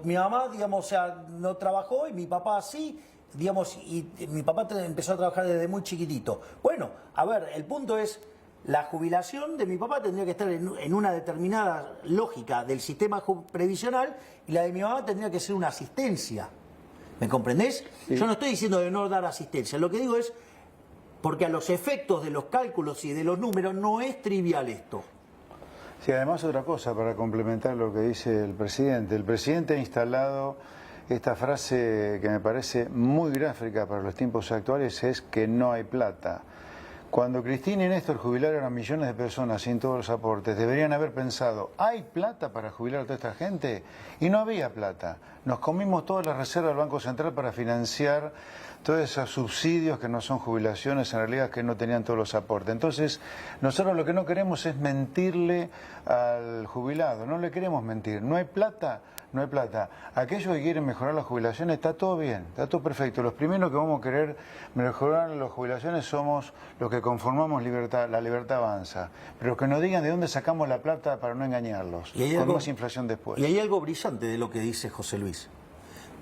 Mi mamá, digamos, o sea, no trabajó y mi papá sí, digamos, y mi papá empezó a trabajar desde muy chiquitito. Bueno, a ver, el punto es, la jubilación de mi papá tendría que estar en una determinada lógica del sistema previsional y la de mi mamá tendría que ser una asistencia. ¿Me comprendés? Sí. Yo no estoy diciendo de no dar asistencia, lo que digo es, porque a los efectos de los cálculos y de los números no es trivial esto. Sí, además otra cosa para complementar lo que dice el presidente. El presidente ha instalado esta frase que me parece muy gráfica para los tiempos actuales, es que no hay plata. Cuando Cristina y Néstor jubilaron a millones de personas sin todos los aportes, deberían haber pensado, ¿hay plata para jubilar a toda esta gente? Y no había plata. Nos comimos todas las reservas del Banco Central para financiar todos esos subsidios que no son jubilaciones, en realidad que no tenían todos los aportes. Entonces, nosotros lo que no queremos es mentirle al jubilado, no le queremos mentir. ¿No hay plata? No hay plata. Aquellos que quieren mejorar las jubilaciones, está todo bien, está todo perfecto. Los primeros que vamos a querer mejorar las jubilaciones somos los que conformamos libertad, la libertad avanza. Pero que nos digan de dónde sacamos la plata para no engañarlos, con más inflación después. Y hay algo brillante de lo que dice José Luis.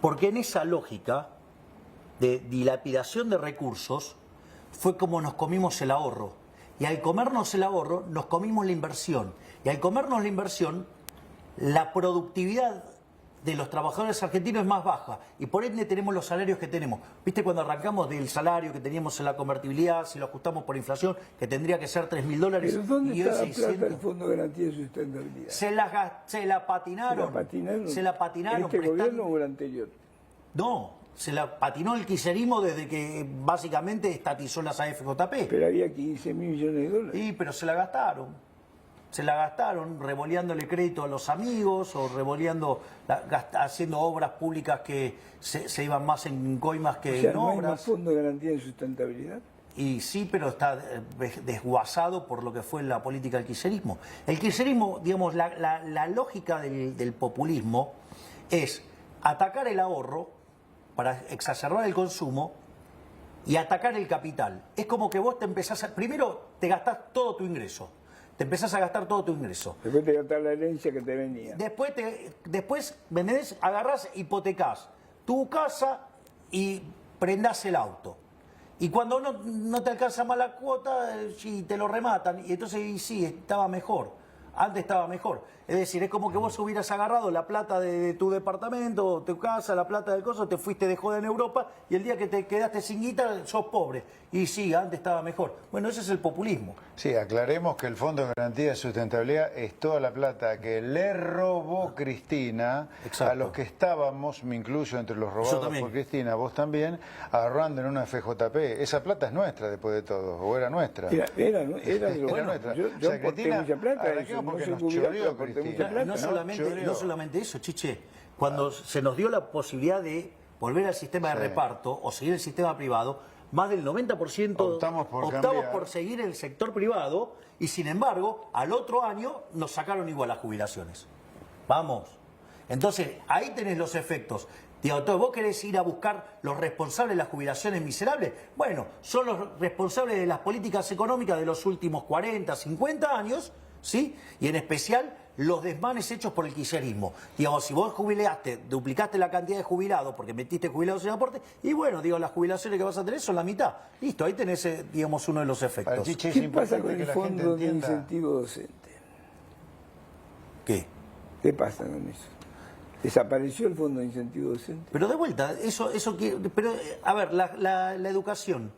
Porque en esa lógica de dilapidación de recursos fue como nos comimos el ahorro. Y al comernos el ahorro, nos comimos la inversión. Y al comernos la inversión, la productividad de los trabajadores argentinos es más baja y por ende tenemos los salarios que tenemos. ¿Viste cuando arrancamos del salario que teníamos en la convertibilidad, si lo ajustamos por inflación, que tendría que ser $3.000? ¿Pero dónde está la plata del Fondo de Garantía de Sustentabilidad? Se la patinaron. ¿Se la patinaron? ¿En este gobierno o el anterior? No, se la patinó el kirchnerismo desde que básicamente estatizó las AFJP. Pero había 15.000 millones de dólares. Sí, pero se la gastaron. Se la gastaron revoleándole crédito a los amigos o revoleando, haciendo obras públicas que se iban más en coimas que en ¿no obras. ¿No hay más Fondo de Garantía de Sustentabilidad? Y sí, pero está desguazado por lo que fue la política del kirchnerismo. El kirchnerismo, digamos, la lógica del populismo es atacar el ahorro para exacerbar el consumo y atacar el capital. Es como que vos te empezás primero te gastás todo tu ingreso. Te empezás a gastar todo tu ingreso. Después te gastás la herencia que te venía. Después vendés, agarrás, hipotecás tu casa y prendás el auto. Y cuando no te alcanza más la cuota, sí, te lo rematan. Y entonces sí, estaba mejor. Antes estaba mejor. Es decir, es como que vos hubieras agarrado la plata de tu departamento, tu casa, la plata del coso, te fuiste de joda en Europa y el día que te quedaste sin guita, sos pobre. Y sí, antes estaba mejor. Bueno, ese es el populismo. Sí, aclaremos que el Fondo de Garantía de Sustentabilidad es toda la plata que le robó Cristina. Exacto. A los que estábamos, me incluyo entre los robados por Cristina, vos también, ahorrando en una FJP. Esa plata es nuestra después de todo, o era nuestra. Era nuestra. Yo o sea, Cristina, mucha plata. Porque nos choreó, no solamente eso, Chiche. Cuando se nos dio la posibilidad de volver al sistema de reparto o seguir el sistema privado, más del 90% optamos por seguir el sector privado y sin embargo, al otro año nos sacaron igual las jubilaciones. Vamos. Entonces, ahí tenés los efectos. Digo, entonces, ¿vos querés ir a buscar los responsables de las jubilaciones miserables? Bueno, son los responsables de las políticas económicas de los últimos 40, 50 años, ¿sí? Y en especial los desmanes hechos por el kirchnerismo. Digamos, si vos jubilaste, duplicaste la cantidad de jubilados porque metiste jubilados en aporte, y bueno, digo, las jubilaciones que vas a tener son la mitad. Listo, ahí tenés, digamos, uno de los efectos. ¿Qué pasa con el fondo de incentivo docente? ¿Qué? ¿Qué pasa con eso? ¿Desapareció el fondo de incentivo docente? Pero de vuelta, pero a ver, la educación,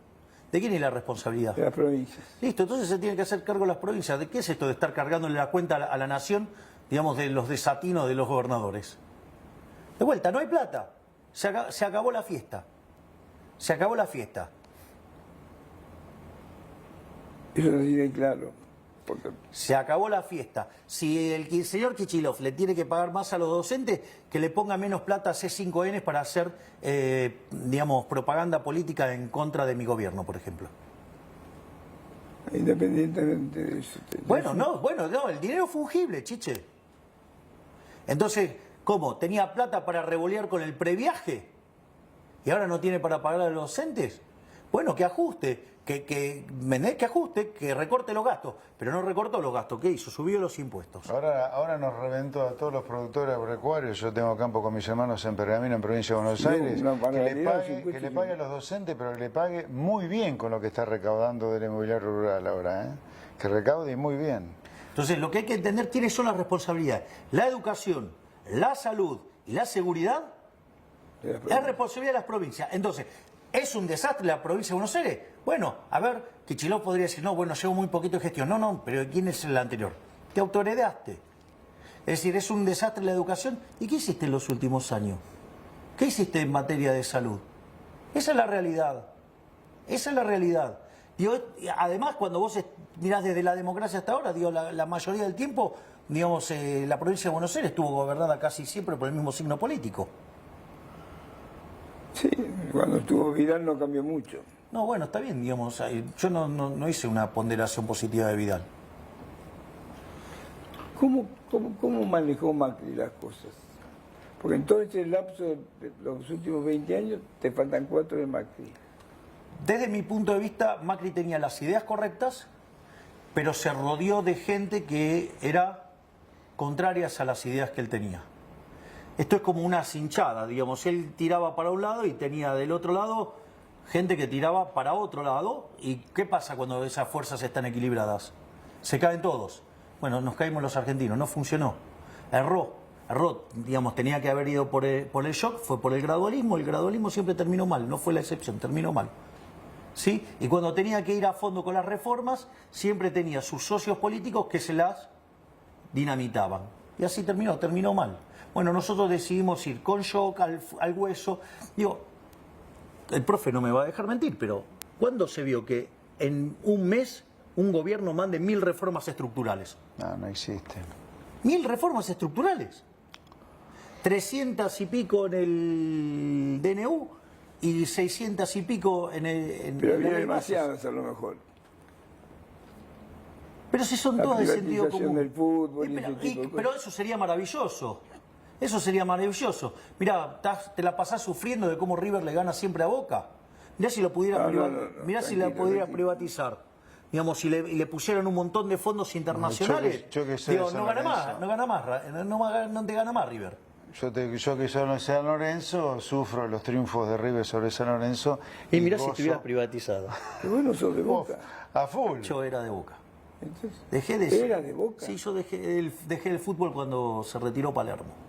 ¿de quién es la responsabilidad? De las provincias. Listo, entonces se tiene que hacer cargo las provincias. ¿De qué es esto de estar cargándole la cuenta a la nación, digamos, de los desatinos de los gobernadores? De vuelta, no hay plata. Se acabó la fiesta. Se acabó la fiesta. Eso no tiene claro. Porque... Se acabó la fiesta. Si el señor Kicillof le tiene que pagar más a los docentes, que le ponga menos plata a C5N para hacer, digamos, propaganda política en contra de mi gobierno, por ejemplo. Independientemente de eso. Bueno, no, el dinero fungible, chiche. Entonces, ¿cómo? ¿Tenía plata para revolear con el previaje? ¿Y ahora no tiene para pagar a los docentes? Bueno, que ajuste. Que ajuste, que recorte los gastos, pero no recortó los gastos. ¿Qué hizo? Subió los impuestos. Ahora nos reventó a todos los productores agropecuarios. Yo tengo campo con mis hermanos en Pergamino, en provincia de Buenos Aires. Que le pague a los docentes, pero que le pague muy bien con lo que está recaudando del inmobiliario rural ahora. Que recaude muy bien. Entonces, lo que hay que entender, ¿quiénes son las responsabilidades? La educación, la salud y la seguridad es responsabilidad de las provincias. Entonces, ¿es un desastre la provincia de Buenos Aires? Bueno, a ver, Kicillof podría decir, no, bueno, llevo muy poquito de gestión. No, pero ¿quién es el anterior? Te autoheredaste. Es decir, es un desastre la educación. ¿Y qué hiciste en los últimos años? ¿Qué hiciste en materia de salud? Esa es la realidad. Esa es la realidad. Digo, además, cuando vos mirás desde la democracia hasta ahora, digo, la mayoría del tiempo, digamos, la provincia de Buenos Aires estuvo gobernada casi siempre por el mismo signo político. Sí, cuando estuvo Vidal no cambió mucho. No, bueno, está bien, digamos, yo no hice una ponderación positiva de Vidal. ¿Cómo manejó Macri las cosas? Porque en todo ese lapso de los últimos 20 años te faltan 4 de Macri. Desde mi punto de vista, Macri tenía las ideas correctas, pero se rodeó de gente que era contrarias a las ideas que él tenía. Esto es como una cinchada, digamos, él tiraba para un lado y tenía del otro lado gente que tiraba para otro lado. ¿Y qué pasa cuando esas fuerzas están equilibradas? Se caen todos. Bueno, nos caímos los argentinos, no funcionó. Erró, digamos, tenía que haber ido por el shock, fue por el gradualismo siempre terminó mal, no fue la excepción, terminó mal. ¿Sí? Y cuando tenía que ir a fondo con las reformas, siempre tenía sus socios políticos que se las dinamitaban. Y así terminó mal. Bueno, nosotros decidimos ir con shock al hueso. Digo, el profe no me va a dejar mentir, pero ¿cuándo se vio que en un mes un gobierno mande 1000 reformas estructurales? No existen. 1000 reformas estructurales. 300 y pico en el DNU y 600 y pico en el... Pero había demasiadas a lo mejor. Pero si son todas de sentido común. Del fútbol pero eso sería maravilloso. Eso sería maravilloso. Mirá, te la pasás sufriendo de cómo River le gana siempre a Boca. Mirá si lo pudiera si la pudiera privatizar. Digamos, si le pusieran un montón de fondos internacionales. Digo, no te gana más River. Yo que soy de San Lorenzo, sufro los triunfos de River sobre San Lorenzo. Y mirá si estuvieras privatizado. Qué bueno sos de Boca. A full. Yo era de Boca. Entonces, ¿era de Boca? Sí, yo dejé el fútbol cuando se retiró Palermo.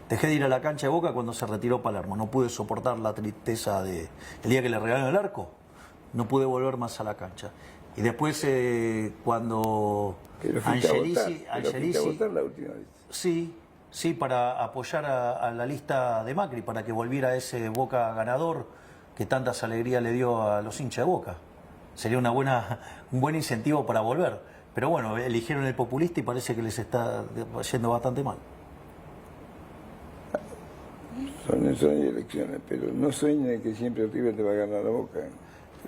Dejé de ir a la cancha de Boca cuando se retiró Palermo. No pude soportar la tristeza de el día que le regalaron el arco. No pude volver más a la cancha. Y después cuando Angelici a votar la última vez. Sí, para apoyar a la lista de Macri, para que volviera ese Boca ganador que tantas alegrías le dio a los hinchas de Boca. Sería un buen incentivo para volver. Pero bueno, eligieron el populista y parece que les está yendo bastante mal. Son elecciones, pero no sueñen que siempre River te va a ganar la Boca.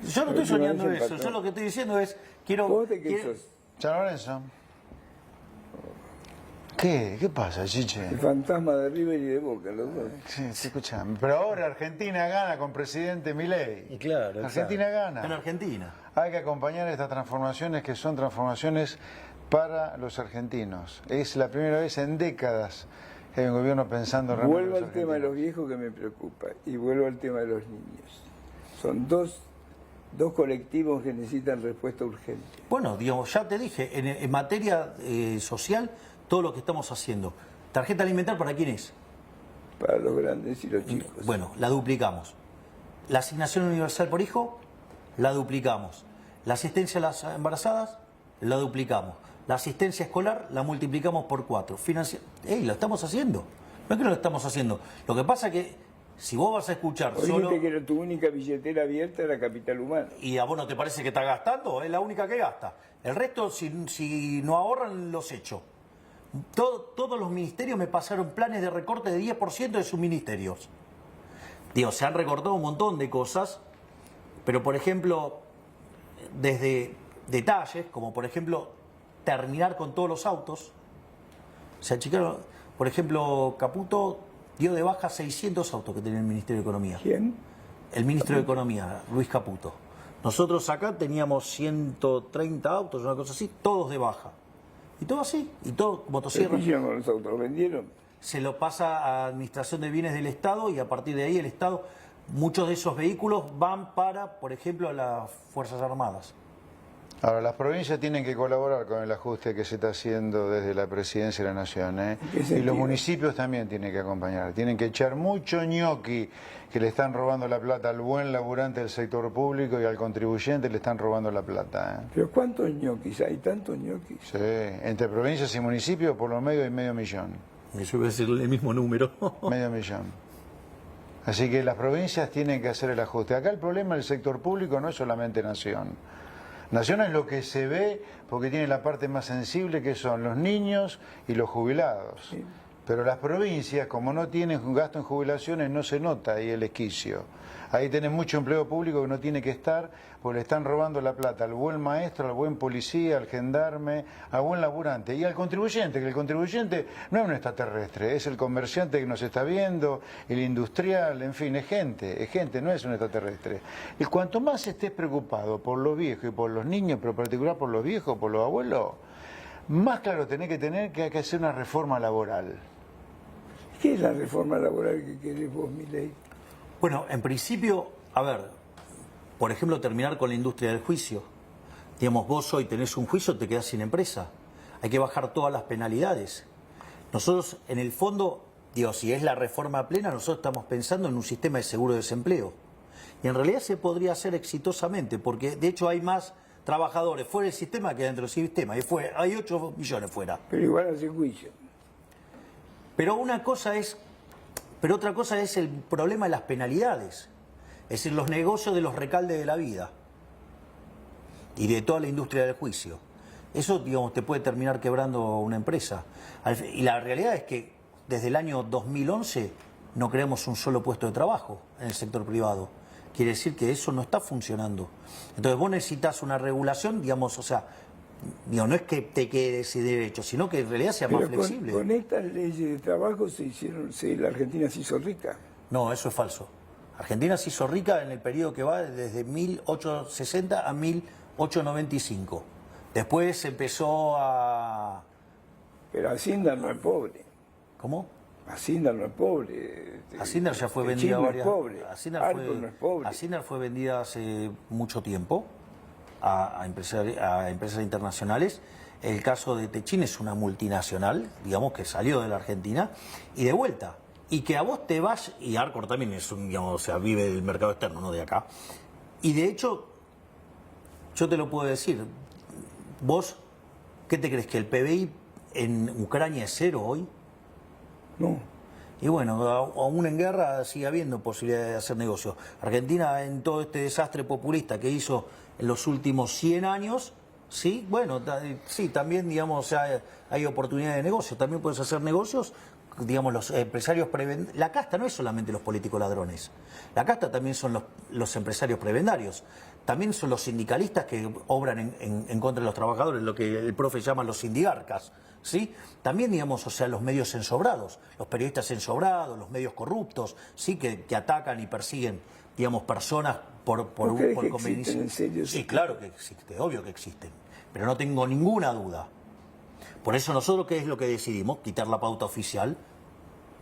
Yo no estoy soñando eso. Yo lo que estoy diciendo es, ¿Vos de qué sos? San Lorenzo. ¿Qué pasa, Chiche? El fantasma de River y de Boca, los dos. Sí, escuchame. Pero ahora Argentina gana con presidente Milei. Y claro, Argentina gana. En Argentina. Hay que acompañar estas transformaciones que son transformaciones para los argentinos. Es la primera vez en décadas que hay un gobierno pensando realmente en Vuelvo los al tema de los argentinos. viejos que me preocupa y vuelvo al tema de los niños. Son dos colectivos que necesitan respuesta urgente. Bueno, digamos, ya te dije, en materia social, todo lo que estamos haciendo. ¿Tarjeta alimentar para quién es? Para los grandes y los chicos. Bueno, la duplicamos. La asignación universal por hijo, la duplicamos. La asistencia a las embarazadas, la duplicamos. La asistencia escolar, la multiplicamos por 4. Lo estamos haciendo. No es que no lo estamos haciendo. Lo que pasa es que si vos vas a escuchar Hoy solo... dijiste que tu única billetera abierta era Capital Humano. ¿Y a vos no te parece que está gastando? Es la única que gasta. El resto, si no ahorran, los echo. Todos los ministerios me pasaron planes de recorte de 10% de sus ministerios. Digo, se han recortado un montón de cosas, pero por ejemplo, desde detalles, como por ejemplo, terminar con todos los autos. Se achicaron, por ejemplo, Caputo dio de baja 600 autos que tenía el Ministerio de Economía. ¿Quién? El ministro de Economía, Luis Caputo. Nosotros acá teníamos 130 autos, una cosa así, todos de baja. Y todo así, y todo ¿Qué motosierra. hicieron con los autos? ¿Los vendieron? Se lo pasa a Administración de Bienes del Estado y a partir de ahí el Estado, muchos de esos vehículos van para, por ejemplo, las Fuerzas Armadas. Ahora, las provincias tienen que colaborar con el ajuste que se está haciendo desde la Presidencia de la Nación, ¿eh? ¿En qué Y sentido? los municipios también tienen que acompañar. Tienen que echar mucho ñoqui que le están robando la plata al buen laburante del sector público y al contribuyente le están robando la plata, ¿eh? ¿Pero cuántos ñoquis? ¿Hay tantos ñoquis? Sí, entre provincias y municipios por lo medio hay 500.000. Yo voy a decir el mismo número. 500.000. Así que las provincias tienen que hacer el ajuste. Acá el problema del sector público no es solamente Nación. Nación es lo que se ve porque tiene la parte más sensible que son los niños y los jubilados. Sí. Pero las provincias, como no tienen un gasto en jubilaciones, no se nota ahí el esquicio. Ahí tenés mucho empleo público que no tiene que estar porque le están robando la plata al buen maestro, al buen policía, al gendarme, al buen laburante y al contribuyente, que el contribuyente no es un extraterrestre, es el comerciante que nos está viendo, el industrial, en fin, es gente, no es un extraterrestre. Y cuanto más estés preocupado por los viejos y por los niños, pero en particular por los viejos, por los abuelos, más claro tenés que tener que hay que hacer una reforma laboral. ¿Qué es la reforma laboral que querés vos, Milei? Bueno, en principio, a ver, por ejemplo, terminar con la industria del juicio. Digamos, vos hoy tenés un juicio, te quedás sin empresa. Hay que bajar todas las penalidades. Nosotros, en el fondo, digo, si es la reforma plena, nosotros estamos pensando en un sistema de seguro de desempleo. Y en realidad se podría hacer exitosamente, porque de hecho hay más trabajadores fuera del sistema que dentro del sistema. Hay 8 millones fuera. Pero igual hace juicio. Pero otra cosa es el problema de las penalidades. Es decir, los negocios de los recaldes de la vida y de toda la industria del juicio. Eso, digamos, te puede terminar quebrando una empresa. Y la realidad es que desde el año 2011 no creamos un solo puesto de trabajo en el sector privado. Quiere decir que eso no está funcionando. Entonces vos necesitas una regulación, digamos, o sea, digo, no es que te quedes sin derecho, sino que en realidad sea más flexible. Con estas leyes de trabajo la Argentina se hizo rica. No, eso es falso. Argentina se hizo rica en el periodo que va desde 1860 a 1895. Después empezó a... Pero Hacienda no es pobre. ¿Cómo? Hacienda no es pobre. Hacienda ya fue El vendida Chile varias... no es pobre. Hacienda Alto no es pobre. Hacienda fue vendida hace mucho tiempo a empresas internacionales. El caso de Techín es una multinacional, digamos, que salió de la Argentina y de vuelta. Y que a vos te vas, y Arcor también es un, digamos, o sea, vive del mercado externo, no de acá. Y de hecho, yo te lo puedo decir, vos, ¿qué te crees? ¿Que el PBI en Ucrania es 0 hoy? No. Y bueno, aún en guerra sigue habiendo posibilidad de hacer negocio. Argentina, en todo este desastre populista que hizo en los últimos 100 años, sí, bueno, sí, también, digamos, o sea, hay oportunidad de negocio. También puedes hacer negocios, digamos, los empresarios prebendarios. La casta no es solamente los políticos ladrones. La casta también son los empresarios prebendarios. También son los sindicalistas que obran en contra de los trabajadores, lo que el profe llama los sindigarcas. ¿sí? También, digamos, o sea, los medios ensobrados, los periodistas ensobrados, los medios corruptos, ¿sí? Que atacan y persiguen, digamos, personas por conveniencia. ¿En serio? Sí, claro que existe, obvio que existen, pero no tengo ninguna duda. Por eso nosotros, ¿qué es lo que decidimos? Quitar la pauta oficial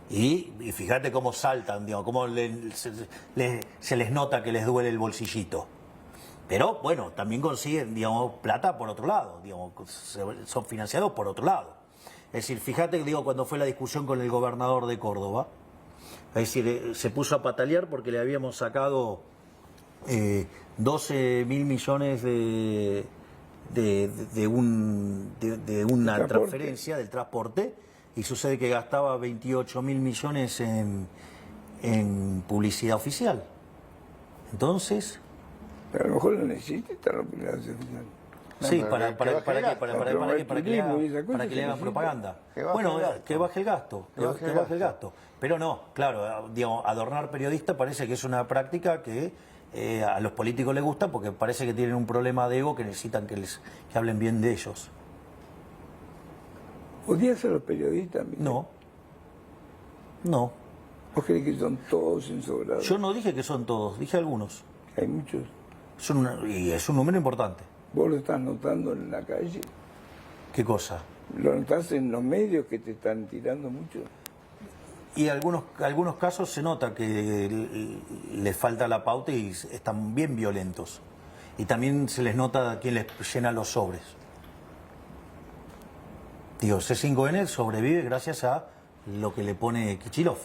y fíjate cómo saltan, digamos, cómo se les nota que les duele el bolsillito. Pero, bueno, también consiguen, digamos, plata por otro lado, digamos, son financiados por otro lado. Es decir, fíjate, digo, cuando fue la discusión con el gobernador de Córdoba, es decir, se puso a patalear porque le habíamos sacado 12.000 millones de una transferencia del transporte, y sucede que gastaba 28.000 millones en publicidad oficial. Entonces... Pero a lo mejor no necesita estar la publicidad oficial. Sí, para que le hagan sí, propaganda. Bueno, que baje el gasto, que baje el gasto. Pero no, claro, digamos, adornar periodistas parece que es una práctica que a los políticos les gusta, porque parece que tienen un problema de ego que necesitan que hablen bien de ellos. ¿Odias a los periodistas? Miguel? No. No. ¿Vos crees que son todos ensobrados? Yo no dije que son todos, dije algunos. Hay muchos. Y es un número importante. ¿Vos lo estás notando en la calle? ¿Qué cosa? ¿Lo notás en los medios que te están tirando mucho? Y algunos casos se nota que les falta la pauta y están bien violentos. Y también se les nota a quién les llena los sobres. Digo, C5N sobrevive gracias a lo que le pone Kichilov.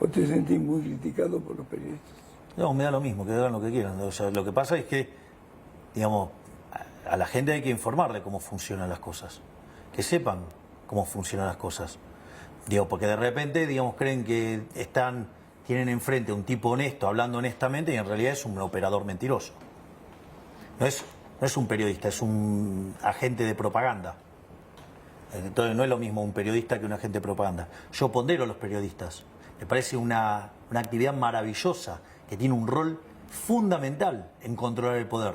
¿Vos te sentís muy criticado por los periodistas? No, me da lo mismo, que hagan lo que quieran. O sea, lo que pasa es que, digamos, a la gente hay que informarle cómo funcionan las cosas. Que sepan cómo funcionan las cosas. Digo, porque de repente, digamos, creen que tienen enfrente a un tipo honesto, hablando honestamente, y en realidad es un operador mentiroso. No es un periodista, es un agente de propaganda. Entonces no es lo mismo un periodista que un agente de propaganda. Yo pondero a los periodistas. Me parece una actividad maravillosa, que tiene un rol fundamental en controlar el poder.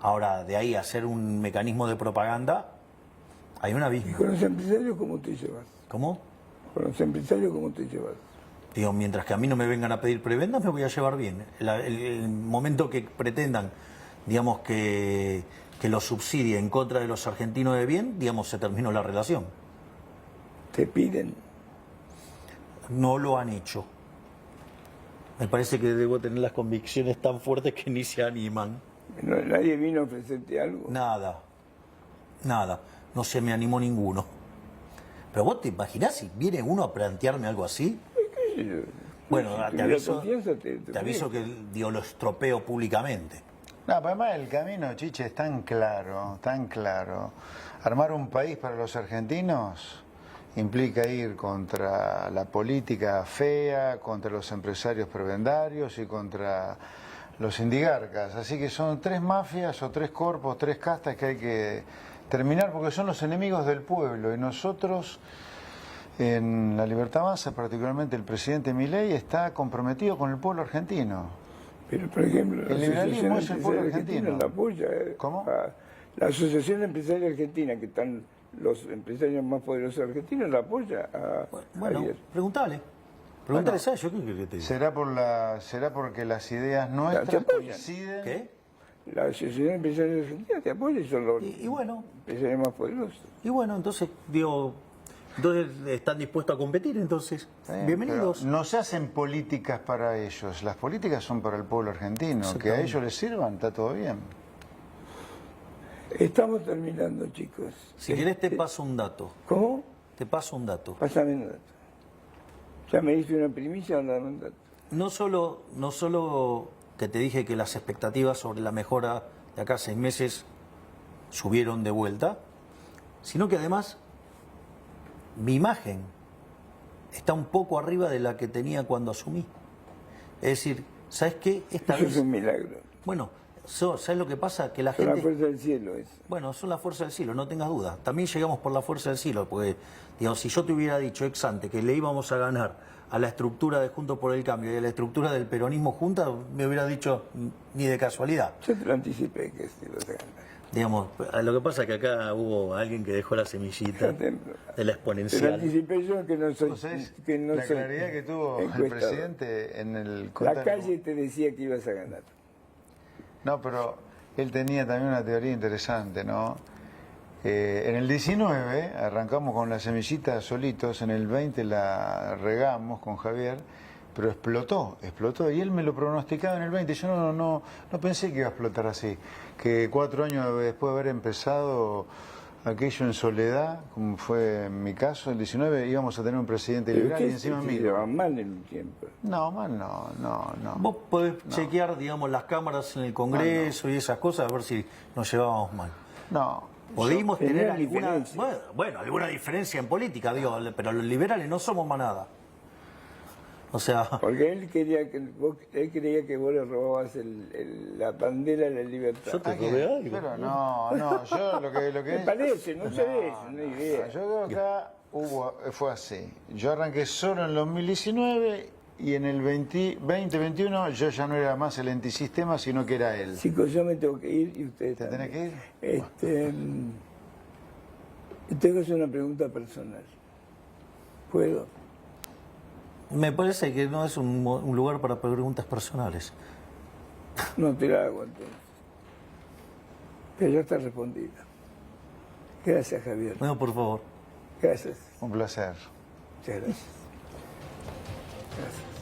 Ahora, de ahí a hacer un mecanismo de propaganda, hay un abismo. ¿Y con los empresarios cómo te llevas? ¿Cómo? ¿Con los empresarios cómo te llevas? Digo, mientras que a mí no me vengan a pedir prebendas, me voy a llevar bien. El momento que pretendan, digamos, que los subsidie en contra de los argentinos de bien, digamos, se terminó la relación. ¿Te piden? No lo han hecho. Me parece que debo tener las convicciones tan fuertes que ni se animan. ¿Nadie vino a ofrecerte algo? Nada. No se me animó ninguno. Pero vos te imaginás si viene uno a plantearme algo así. Bueno, Si te aviso, te aviso que lo estropeo públicamente. No, pero además el camino, Chiche, es tan claro, tan claro. Armar un país para los argentinos implica ir contra la política fea, contra los empresarios prebendarios y contra los indigarcas. Así que son tres mafias o tres corpos, tres castas que hay que terminar porque son los enemigos del pueblo. Y nosotros, en La Libertad Avanza, particularmente el presidente Milei, está comprometido con el pueblo argentino. Pero, por ejemplo, El liberalismo es el pueblo argentino. La apoya. ¿Cómo? La Asociación Empresaria Argentina, que están los empresarios más poderosos argentinos, la apoya a Bueno, Javier. Preguntale Bueno, a ellos, ¿qué querés que te diga? ¿Será porque las ideas nuestras ¿Te apoyan? coinciden? ¿Qué? La Asociación Empresaria Argentina te apoya y son los Y bueno, empresarios más poderosos. entonces, digo, están dispuestos a competir, entonces, Bien, bienvenidos. pero no se hacen políticas para ellos, las políticas son para el pueblo argentino. Que a ellos les sirvan, está todo bien. Estamos terminando, chicos. Si querés te paso un dato. ¿Cómo? Te paso un dato. Pásame un dato. Ya me diste una primicia, ahora dame un dato. No solo que te dije que las expectativas sobre la mejora de acá a 6 meses subieron de vuelta, sino que además mi imagen está un poco arriba de la que tenía cuando asumí. Es decir, ¿sabes qué? Esta Eso vez... es un milagro. Bueno, ¿Sabes lo que pasa? Que la Son la gente... fuerza del cielo es. Bueno, son la fuerza del cielo, no tengas duda. También llegamos por la fuerza del cielo, porque, digamos, si yo te hubiera dicho ex ante que le íbamos a ganar a la estructura de Juntos por el Cambio y a la estructura del peronismo junta, me hubiera dicho ni de casualidad. Yo te lo anticipé que se lo sacan. Digamos, lo que pasa es que acá hubo alguien que dejó la semillita de la Te lo exponencial. anticipé yo que no soy. Entonces, Que no la soy claridad que tuvo el encuestador. presidente en el... La contar- calle te decía que ibas a ganar. No, pero él tenía también una teoría interesante, ¿no? En el 19 arrancamos con la semillita solitos, en el 20 la regamos con Javier, pero explotó. Y él me lo pronosticaba en el 20. Yo no pensé que iba a explotar así. Que 4 años después de haber empezado aquello en soledad, como fue en mi caso, el 19, íbamos a tener un presidente liberal y encima mío. llevan mal en un tiempo. No, mal no. Vos podés chequear, digamos, las cámaras en el Congreso y esas cosas, a ver si nos llevábamos mal. No. Podíamos tener Tenían alguna, diferencias. bueno, alguna diferencia en política, digo, pero los liberales no somos manada. O sea, Porque él quería que él creía que vos le robabas la bandera de la libertad. Yo te ¿A quién? robé algo. Pero no, yo lo que Me parece, no sé de eso, no hay idea. Yo creo que acá fue así. Yo arranqué solo en el 2019 y en el 2021 yo ya no era más el antisistema, sino que era él. Chicos, yo me tengo que ir y ustedes ¿Te tenés también. que ir? Tengo que hacer una pregunta personal. ¿Puedo? me parece que no es un lugar para preguntas personales. No te la hago entonces. Pero ya está respondida. Gracias, Javier. No, por favor. Gracias. Un placer. Muchas gracias. Gracias.